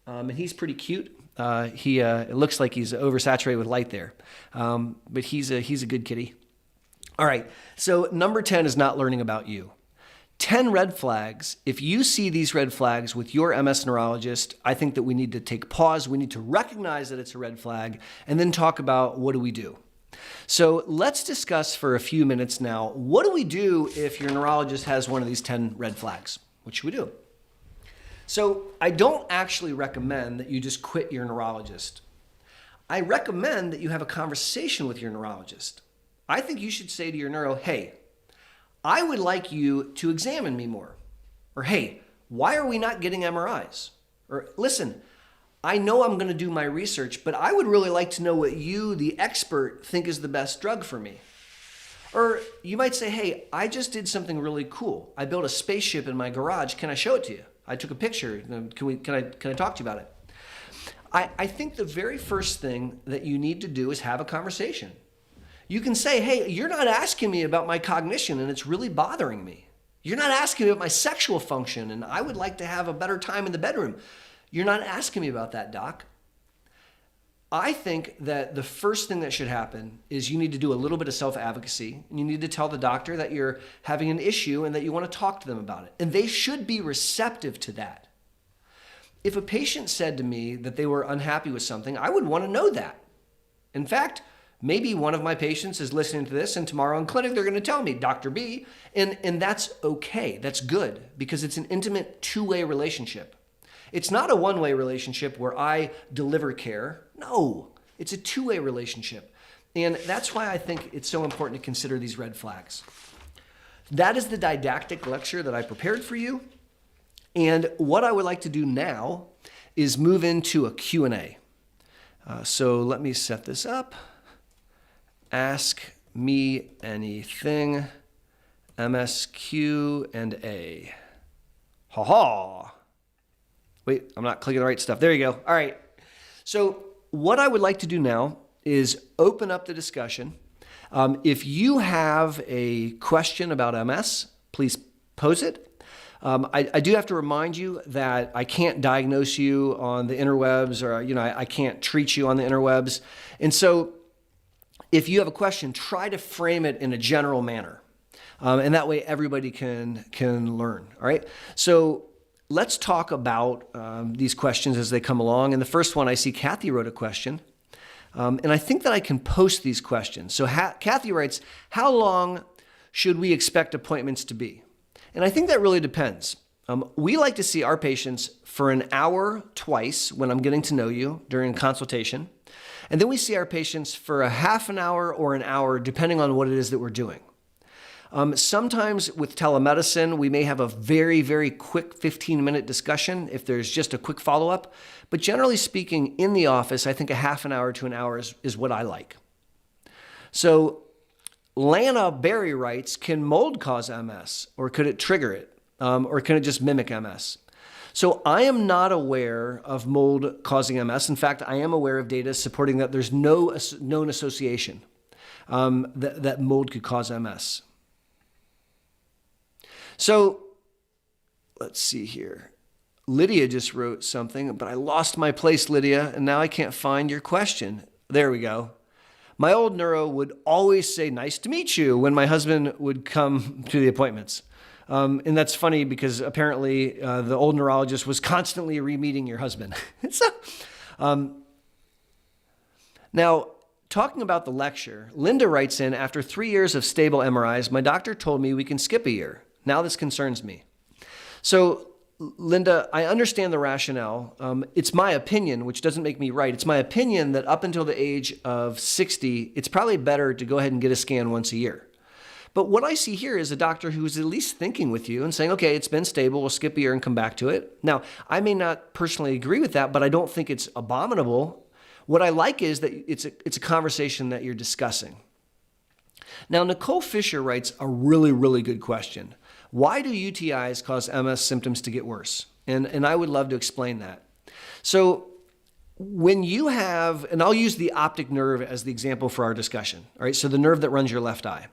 and he's pretty cute. It looks like he's oversaturated with light there, but he's a good kitty. All right, so number 10 is not learning about you. 10 red flags. If you see these red flags with your MS neurologist, I think that we need to take pause. We need to recognize that it's a red flag and then talk about what do we do. So let's discuss for a few minutes now, what do we do if your neurologist has one of these 10 red flags? What should we do? So I don't actually recommend that you just quit your neurologist. I recommend that you have a conversation with your neurologist. I think you should say to your neuro, hey, I would like you to examine me more. Or hey, why are we not getting MRIs? Or listen, I know I'm going to do my research, but I would really like to know what you, the expert, think is the best drug for me. Or you might say, hey, I just did something really cool. I built a spaceship in my garage. Can I show it to you? I took a picture. Can I talk to you about it? I think the very first thing that you need to do is have a conversation. You can say, hey, you're not asking me about my cognition and it's really bothering me. You're not asking me about my sexual function and I would like to have a better time in the bedroom. You're not asking me about that, doc. I think that the first thing that should happen is you need to do a little bit of self-advocacy. You need to tell the doctor that you're having an issue and that you want to talk to them about it. And they should be receptive to that. If a patient said to me that they were unhappy with something, I would want to know that. In fact, maybe one of my patients is listening to this and tomorrow in clinic, they're going to tell me, Dr. B, and that's okay. That's good because it's an intimate two-way relationship. It's not a one-way relationship where I deliver care. No, it's a two-way relationship. And that's why I think it's so important to consider these red flags. That is the didactic lecture that I prepared for you. And what I would like to do now is move into a Q&A. So let me set this up. Ask me anything, MSQ&A. Ha ha. Wait, I'm not clicking the right stuff. There you go. All right. So what I would like to do now is open up the discussion. If you have a question about MS, please pose it. I do have to remind you that I can't diagnose you on the interwebs or, I can't treat you on the interwebs. And so if you have a question, try to frame it in a general manner. And that way everybody can learn. All right. So let's talk about these questions as they come along. And the first one, I see Kathy wrote a question. And I think that I can post these questions. So Kathy writes, how long should we expect appointments to be? And I think that really depends. We like to see our patients for an hour twice when I'm getting to know you during consultation. And then we see our patients for a half an hour or an hour, depending on what it is that we're doing. Sometimes with telemedicine, we may have a very, very quick 15-minute discussion if there's just a quick follow-up. But generally speaking, in the office, I think a half an hour to an hour is what I like. So Lana Berry writes, can mold cause MS, or could it trigger it, or can it just mimic MS? So I am not aware of mold causing MS. In fact, I am aware of data supporting that there's no known association that mold could cause MS. So let's see here. Lydia just wrote something, but I lost my place, Lydia, and now I can't find your question. There we go. My old neuro would always say, nice to meet you, when my husband would come to the appointments. And that's funny because apparently the old neurologist was constantly re-meeting your husband. So, now, talking about the lecture, Linda writes in, after 3 years of stable MRIs, my doctor told me we can skip a year. Now this concerns me. So, Linda, I understand the rationale. It's my opinion, which doesn't make me right. It's my opinion that up until the age of 60, it's probably better to go ahead and get a scan once a year. But what I see here is a doctor who's at least thinking with you and saying, okay, it's been stable, we'll skip a year and come back to it. Now, I may not personally agree with that, but I don't think it's abominable. What I like is that it's a conversation that you're discussing. Now, Nicole Fisher writes a really, really good question. Why do UTIs cause MS symptoms to get worse? And I would love to explain that. So when you have, and I'll use the optic nerve as the example for our discussion, all right? So the nerve that runs your left eye.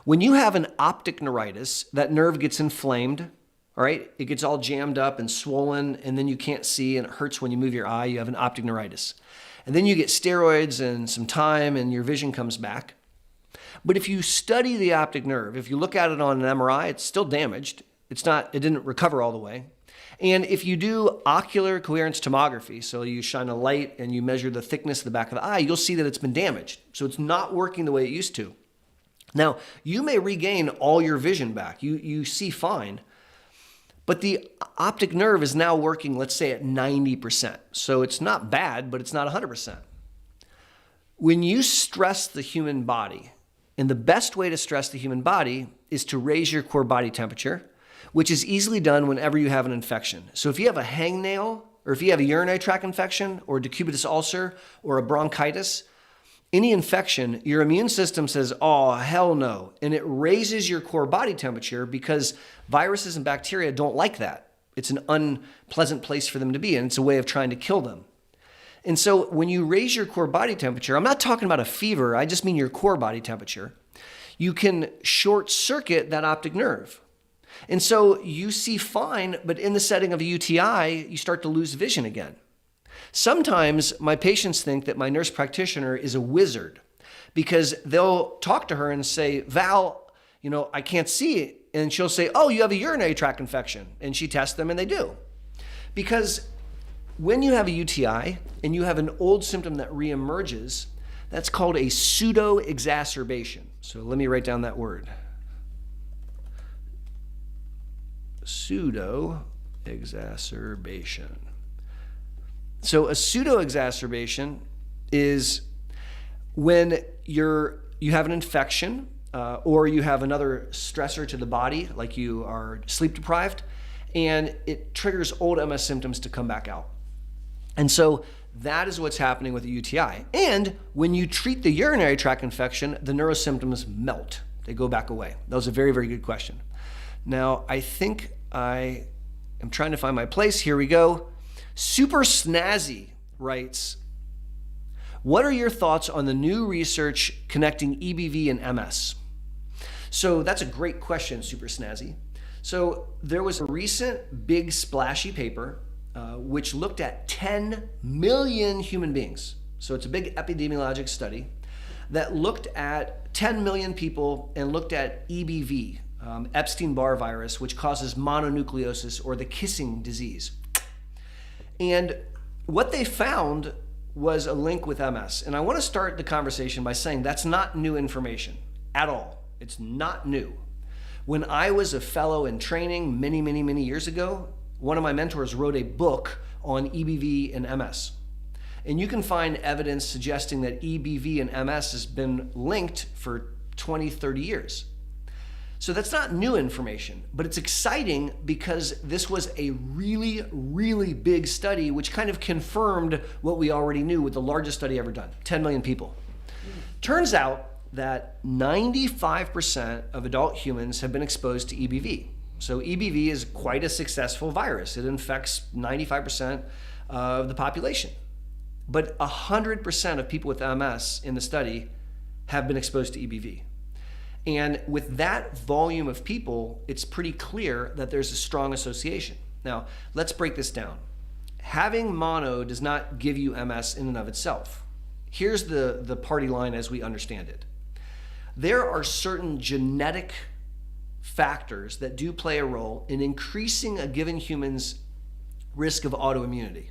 When you have an optic neuritis, that nerve gets inflamed, all right? It gets all jammed up and swollen, and then you can't see, and it hurts when you move your eye. You have an optic neuritis. And then you get steroids and some time, and your vision comes back. But if you study the optic nerve, if you look at it on an MRI, it's still damaged. It didn't recover all the way. And if you do ocular coherence tomography, so you shine a light and you measure the thickness of the back of the eye, you'll see that it's been damaged. So it's not working the way it used to. Now, you may regain all your vision back. You see fine. But the optic nerve is now working, let's say, at 90%. So it's not bad, but it's not 100%. When you stress the human body, and the best way to stress the human body is to raise your core body temperature, which is easily done whenever you have an infection. So if you have a hangnail, or if you have a urinary tract infection, or a decubitus ulcer, or a bronchitis, any infection, your immune system says, oh, hell no. And it raises your core body temperature because viruses and bacteria don't like that. It's an unpleasant place for them to be, and it's a way of trying to kill them. And so when you raise your core body temperature, I'm not talking about a fever, I just mean your core body temperature, you can short circuit that optic nerve. And so you see fine, but in the setting of a UTI, you start to lose vision again. Sometimes my patients think that my nurse practitioner is a wizard because they'll talk to her and say, Val, I can't see it. And she'll say, oh, you have a urinary tract infection. And she tests them and they do. Because when you have a UTI and you have an old symptom that reemerges, that's called a pseudo-exacerbation. So let me write down that word. Pseudo-exacerbation. So a pseudo-exacerbation is when you have an infection or you have another stressor to the body, like you are sleep deprived, and it triggers old MS symptoms to come back out. And so that is what's happening with a UTI. And when you treat the urinary tract infection, the neurosymptoms melt. They go back away. That was a very, very good question. Now, I think I am trying to find my place. Here we go. Super Snazzy writes, what are your thoughts on the new research connecting EBV and MS? So that's a great question, Super Snazzy. So there was a recent big splashy paper which looked at 10 million human beings. So it's a big epidemiologic study that looked at 10 million people and looked at EBV, Epstein-Barr virus, which causes mononucleosis or the kissing disease. And what they found was a link with MS. And I want to start the conversation by saying that's not new information at all. It's not new. When I was a fellow in training many, many, many years ago, one of my mentors wrote a book on EBV and MS. And you can find evidence suggesting that EBV and MS has been linked for 20, 30 years. So that's not new information, but it's exciting because this was a really, really big study which kind of confirmed what we already knew with the largest study ever done, 10 million people. Turns out that 95% of adult humans have been exposed to EBV. So EBV is quite a successful virus. It infects 95% of the population. But 100% of people with MS in the study have been exposed to EBV. And with that volume of people, it's pretty clear that there's a strong association. Now, let's break this down. Having mono does not give you MS in and of itself. Here's the party line as we understand it. There are certain genetic factors that do play a role in increasing a given human's risk of autoimmunity.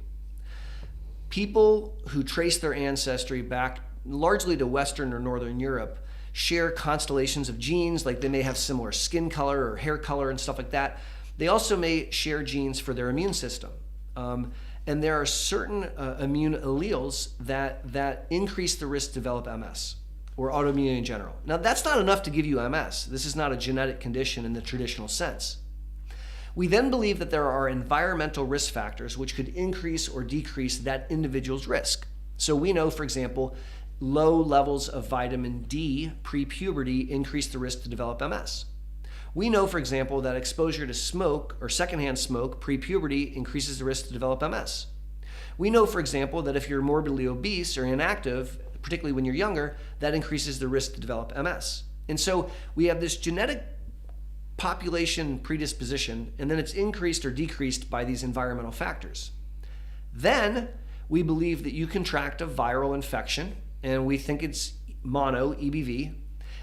People who trace their ancestry back largely to Western or Northern Europe share constellations of genes, like they may have similar skin color or hair color and stuff like that. They also may share genes for their immune system. And there are certain immune alleles that increase the risk to develop MS or autoimmunity in general. Now, that's not enough to give you MS. This is not a genetic condition in the traditional sense. We then believe that there are environmental risk factors which could increase or decrease that individual's risk. So we know, for example, low levels of vitamin D pre-puberty increase the risk to develop MS. We know, for example, that exposure to smoke or secondhand smoke pre-puberty increases the risk to develop MS. We know, for example, that if you're morbidly obese or inactive, particularly when you're younger, that increases the risk to develop MS. And so we have this genetic population predisposition, and then it's increased or decreased by these environmental factors. Then we believe that you contract a viral infection, and we think it's mono, EBV,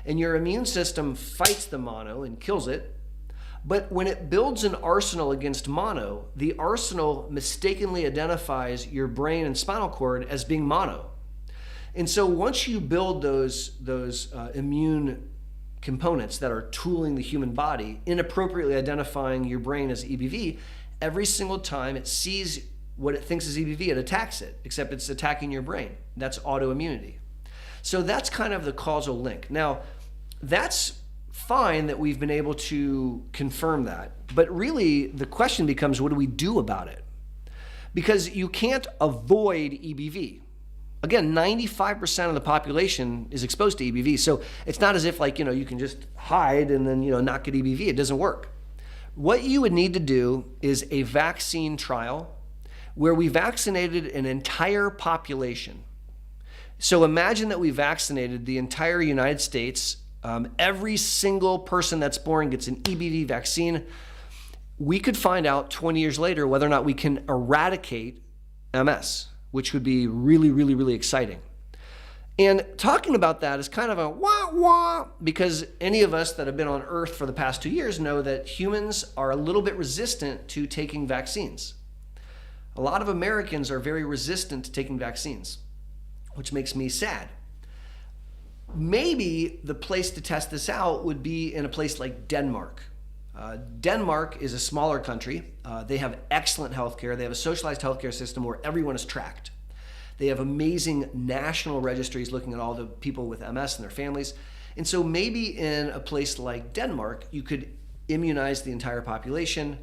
and your immune system fights the mono and kills it. But when it builds an arsenal against mono, the arsenal mistakenly identifies your brain and spinal cord as being mono. And so once you build those immune components that are tooling the human body, inappropriately identifying your brain as EBV, every single time it sees what it thinks is EBV, it attacks it, except it's attacking your brain. That's autoimmunity. So that's kind of the causal link. Now, that's fine that we've been able to confirm that, but really the question becomes, what do we do about it? Because you can't avoid EBV. Again, 95% of the population is exposed to EBV, so it's not as if you can just hide and then not get EBV. It doesn't work. What you would need to do is a vaccine trial where we vaccinated an entire population. So imagine that we vaccinated the entire United States. Every single person that's born gets an EBV vaccine. We could find out 20 years later whether or not we can eradicate MS, which would be really, really, really exciting. And talking about that is kind of a wah-wah, because any of us that have been on Earth for the past 2 years know that humans are a little bit resistant to taking vaccines. A lot of Americans are very resistant to taking vaccines, which makes me sad. Maybe the place to test this out would be in a place like Denmark. Denmark is a smaller country. They have excellent healthcare. They have a socialized healthcare system where everyone is tracked. They have amazing national registries looking at all the people with MS and their families. And so maybe in a place like Denmark, you could immunize the entire population,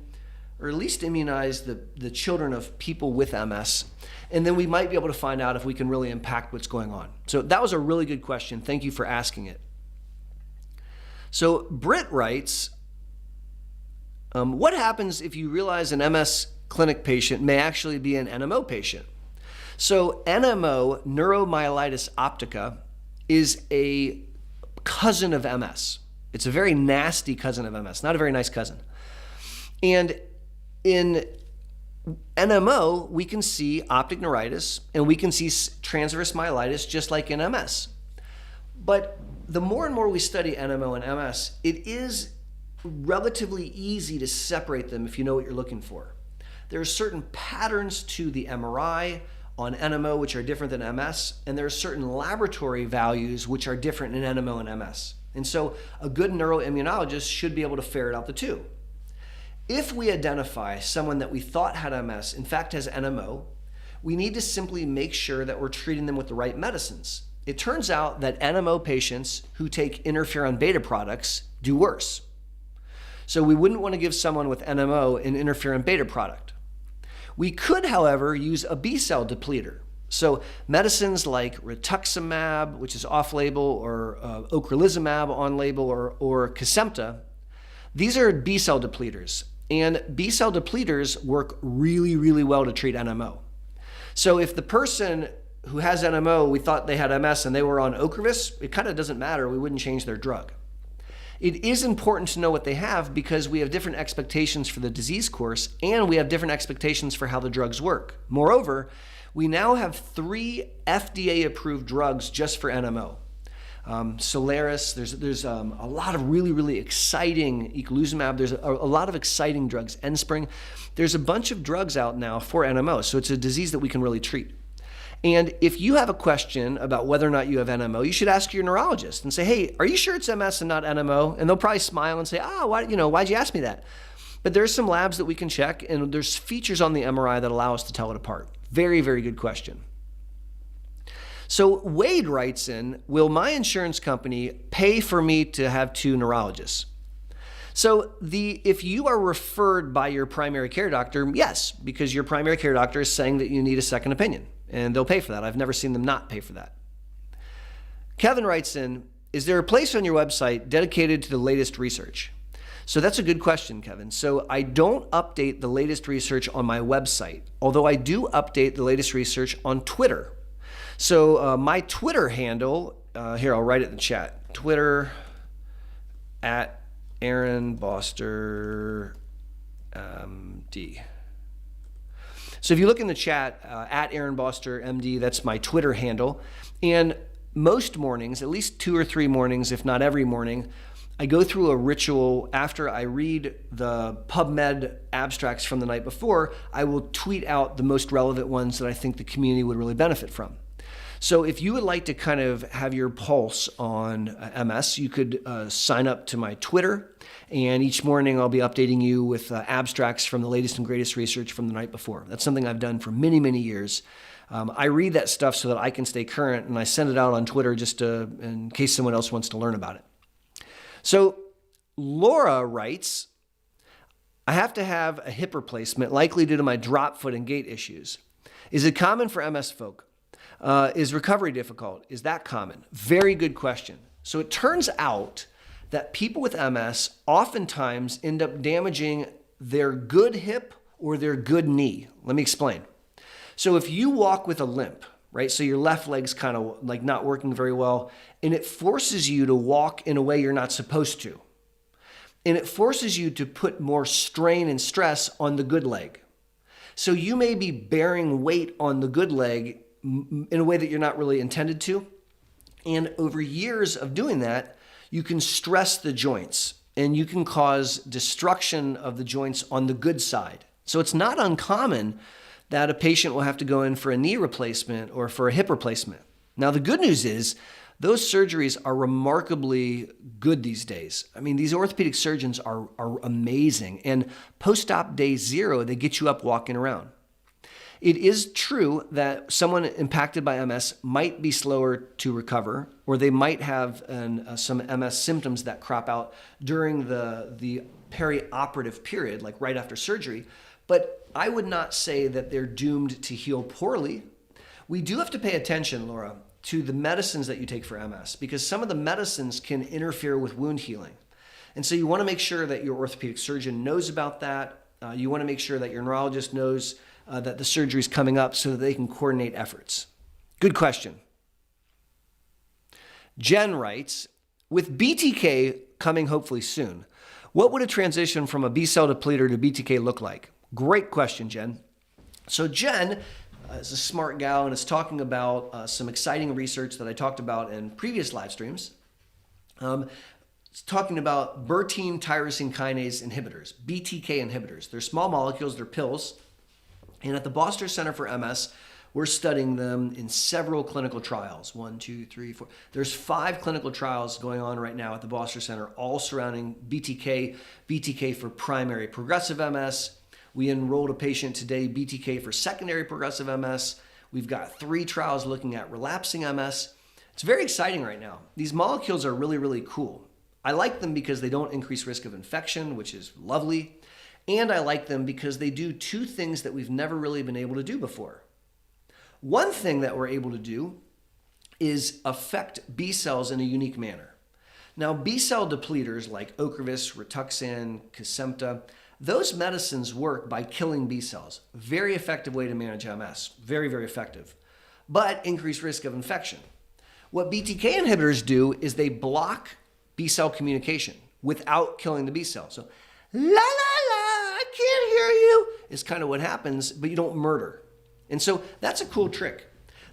or at least immunize the children of people with MS. And then we might be able to find out if we can really impact what's going on. So that was a really good question. Thank you for asking it. So Britt writes, what happens if you realize an MS clinic patient may actually be an NMO patient? So NMO, neuromyelitis optica, is a cousin of MS. It's a very nasty cousin of MS, not a very nice cousin. And in NMO, we can see optic neuritis and we can see transverse myelitis just like in MS. But the more and more we study NMO and MS, it is relatively easy to separate them if you know what you're looking for. There are certain patterns to the MRI on NMO which are different than MS, and there are certain laboratory values which are different in NMO and MS. And so a good neuroimmunologist should be able to ferret out the two. If we identify someone that we thought had MS, in fact has NMO, we need to simply make sure that we're treating them with the right medicines. It turns out that NMO patients who take interferon beta products do worse. So we wouldn't want to give someone with NMO an interferon beta product. We could, however, use a B-cell depleter. So medicines like rituximab, which is off-label, or ocrelizumab on-label, or Kesimpta, these are B-cell depleters. And B-cell depleters work really, really well to treat NMO. So if the person who has NMO, we thought they had MS and they were on Ocrevus, it kind of doesn't matter. We wouldn't change their drug. It is important to know what they have because we have different expectations for the disease course and we have different expectations for how the drugs work. Moreover, we now have 3 FDA-approved drugs just for NMO. Solaris. There's a lot of really exciting eculizumab. There's a lot of exciting drugs. Enspring. There's a bunch of drugs out now for NMO, so it's a disease that we can really treat. And if you have a question about whether or not you have NMO, you should ask your neurologist and say, hey, are you sure it's MS and not NMO? And they'll probably smile and say, why'd you ask me that? But there's some labs that we can check, and there's features on the MRI that allow us to tell it apart. Very good question. So Wade writes in, will my insurance company pay for me to have 2 neurologists? So if you are referred by your primary care doctor, yes, because your primary care doctor is saying that you need a second opinion, and they'll pay for that. I've never seen them not pay for that. Kevin writes in, is there a place on your website dedicated to the latest research? So that's a good question, Kevin. So I don't update the latest research on my website, although I do update the latest research on Twitter. So my Twitter handle, here, I'll write it in the chat. Twitter at Aaron Boster MD. So if you look in the chat, at Aaron Boster MD, that's my Twitter handle. And most mornings, at least 2 or 3 mornings, if not every morning, I go through a ritual. After I read the PubMed abstracts from the night before, I will tweet out the most relevant ones that I think the community would really benefit from. So if you would like to kind of have your pulse on MS, you could sign up to my Twitter, and each morning I'll be updating you with abstracts from the latest and greatest research from the night before. That's something I've done for many years. I read that stuff so that I can stay current, and I send it out on Twitter just in case someone else wants to learn about it. So Laura writes, I have to have a hip replacement, likely due to my drop foot and gait issues. Is it common for MS folk? Is recovery difficult? Is that common? Very good question. So it turns out that people with MS oftentimes end up damaging their good hip or their good knee. Let me explain. So if you walk with a limp, right? So your left leg's kind of like not working very well, and it forces you to walk in a way you're not supposed to. And it forces you to put more strain and stress on the good leg. So you may be bearing weight on the good leg in a way that you're not really intended to. And over years of doing that, you can stress the joints and you can cause destruction of the joints on the good side. So it's not uncommon that a patient will have to go in for a knee replacement or for a hip replacement. Now, the good news is those surgeries are remarkably good these days. I mean, these orthopedic surgeons are amazing. And post-op day 0, they get you up walking around. It is true that someone impacted by MS might be slower to recover, or they might have some MS symptoms that crop out during the perioperative period, like right after surgery. But I would not say that they're doomed to heal poorly. We do have to pay attention, Laura, to the medicines that you take for MS, because some of the medicines can interfere with wound healing. And so you want to make sure that your orthopedic surgeon knows about that. You want to make sure that your neurologist knows that the surgery is coming up so that they can coordinate efforts. Good question. Jen writes, with BTK coming hopefully soon, what would a transition from a B-cell depleter to BTK look like? Great question, Jen. So Jen is a smart gal and is talking about some exciting research that I talked about in previous live streams. It's talking about butyrate tyrosine kinase inhibitors, BTK inhibitors. They're small molecules, they're pills. And at the Boster Center for MS, we're studying them in several clinical trials. 1, 2, 3, 4. There's 5 clinical trials going on right now at the Boster Center, all surrounding BTK for primary progressive MS. We enrolled a patient today, BTK for secondary progressive MS. We've got 3 trials looking at relapsing MS. It's very exciting right now. These molecules are really cool. I like them because they don't increase risk of infection, which is lovely. And I like them because they do 2 things that we've never really been able to do before. One thing that we're able to do is affect B cells in a unique manner. Now, B cell depleters like Ocrevus, Rituxan, Kesimpta, those medicines work by killing B cells. Very effective way to manage MS. Very effective. But increased risk of infection. What BTK inhibitors do is they block B cell communication without killing the B cell. So, la la la, I can't hear you, is kind of what happens, but you don't murder. And so that's a cool trick.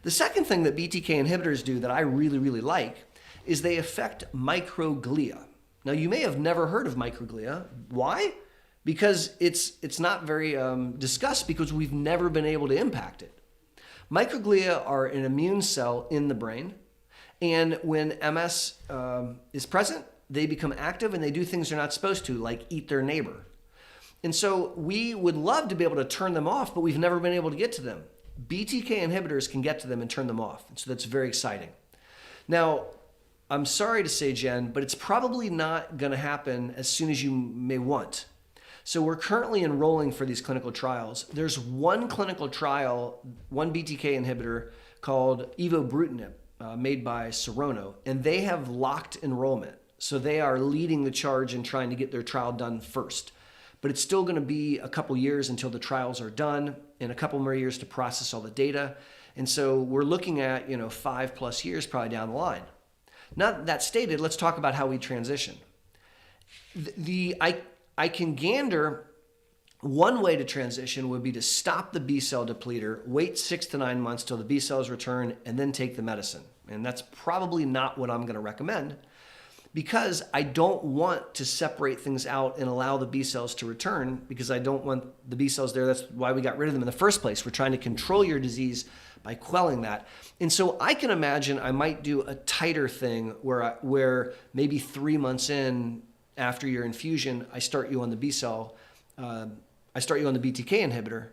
The second thing that BTK inhibitors do that I really like is they affect microglia. Now, you may have never heard of microglia. Why? Because it's not very discussed because we've never been able to impact it. Microglia are an immune cell in the brain, and when MS is present, they become active and they do things they're not supposed to, like eat their neighbor. And so we would love to be able to turn them off, but we've never been able to get to them. BTK inhibitors can get to them and turn them off, and so that's very exciting. Now, I'm sorry to say, Jen, but it's probably not going to happen as soon as you may want. So we're currently enrolling for these clinical trials. There's one clinical trial, one BTK inhibitor called evobrutinib, made by Serono, and they have locked enrollment. So they are leading the charge in trying to get their trial done first. But it's still going to be a couple years until the trials are done and a couple more years to process all the data. And so we're looking at, 5+ years probably down the line. Not that stated, let's talk about how we transition. I can gander one way to transition would be to stop the B cell depleter, wait 6 to 9 months till the B cells return, and then take the medicine. And that's probably not what I'm going to recommend because I don't want to separate things out and allow the B cells to return because I don't want the B cells there. That's why we got rid of them in the first place. We're trying to control your disease by quelling that. And so I can imagine I might do a tighter thing where maybe 3 months in, after your infusion, I start you on the I start you on the BTK inhibitor.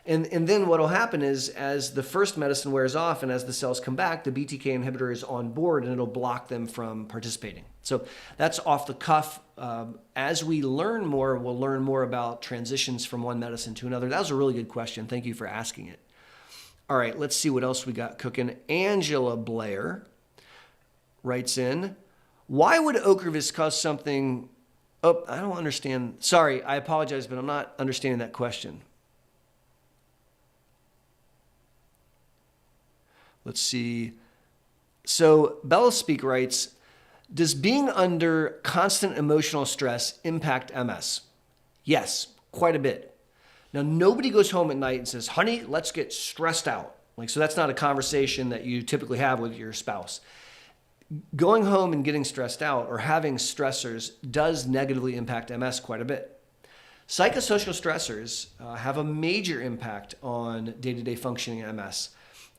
And then what will happen is as the first medicine wears off and as the cells come back, the BTK inhibitor is on board and it'll block them from participating. So that's off the cuff. As we learn more, we'll learn more about transitions from one medicine to another. That was a really good question. Thank you for asking it. All right, let's see what else we got cooking. Angela Blair writes in, why would Ocrevus cause something? Oh, I don't understand. Sorry, I apologize, but I'm not understanding that question. Let's see. So Bella Speak writes, does being under constant emotional stress impact MS? Yes, quite a bit. Now, nobody goes home at night and says, honey, let's get stressed out. So that's not a conversation that you typically have with your spouse. Going home and getting stressed out or having stressors does negatively impact MS quite a bit. Psychosocial stressors have a major impact on day-to-day functioning in MS.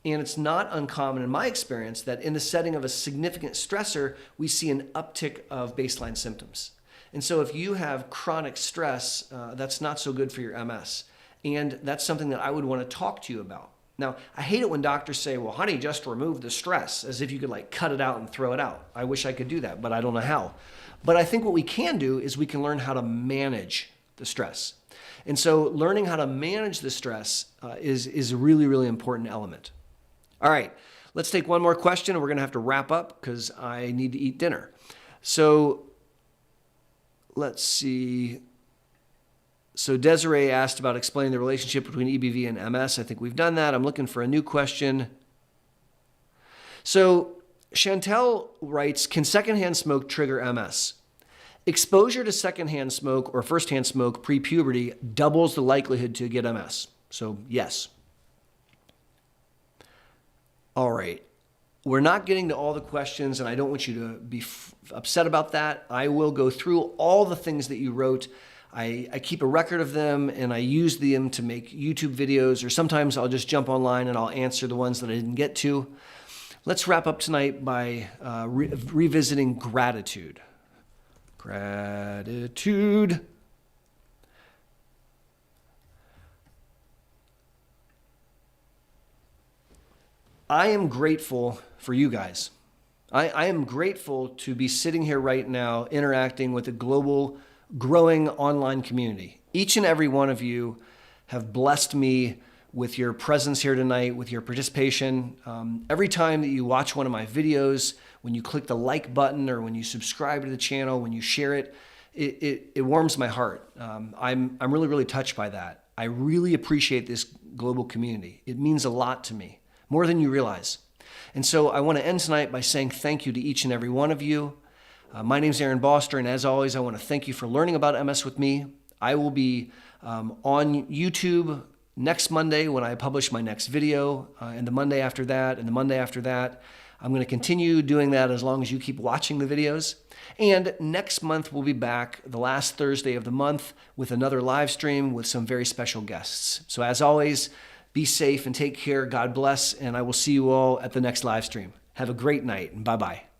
And it's not uncommon in my experience that in the setting of a significant stressor, we see an uptick of baseline symptoms. And so if you have chronic stress, that's not so good for your MS. And that's something that I would want to talk to you about. Now, I hate it when doctors say, well, honey, just remove the stress, as if you could cut it out and throw it out. I wish I could do that, but I don't know how. But I think what we can do is we can learn how to manage the stress. And so learning how to manage the stress is a really, really important element. All right, let's take one more question and we're going to have to wrap up because I need to eat dinner. So let's see. So Desiree asked about explaining the relationship between EBV and MS. I think we've done that. I'm looking for a new question. So Chantel writes, can secondhand smoke trigger MS? Exposure to secondhand smoke or firsthand smoke pre-puberty doubles the likelihood to get MS. So yes. All right. We're not getting to all the questions, and I don't want you to be upset about that. I will go through all the things that you wrote. I keep a record of them, and I use them to make YouTube videos, or sometimes I'll just jump online and I'll answer the ones that I didn't get to. Let's wrap up tonight by revisiting gratitude. Gratitude. I am grateful for you guys. I am grateful to be sitting here right now interacting with a global, growing online community. Each and every one of you have blessed me with your presence here tonight, with your participation. Every time that you watch one of my videos, when you click the like button or when you subscribe to the channel, when you share it, it warms my heart. I'm really, really touched by that. I really appreciate this global community. It means a lot to me, more than you realize. And so I want to end tonight by saying thank you to each and every one of you. My name's Aaron Boster, and as always, I want to thank you for learning about MS with me. I will be on YouTube next Monday when I publish my next video, and the Monday after that, and the Monday after that. I'm going to continue doing that as long as you keep watching the videos. And next month, we'll be back the last Thursday of the month with another live stream with some very special guests. So as always, be safe and take care. God bless. And I will see you all at the next live stream. Have a great night and bye-bye.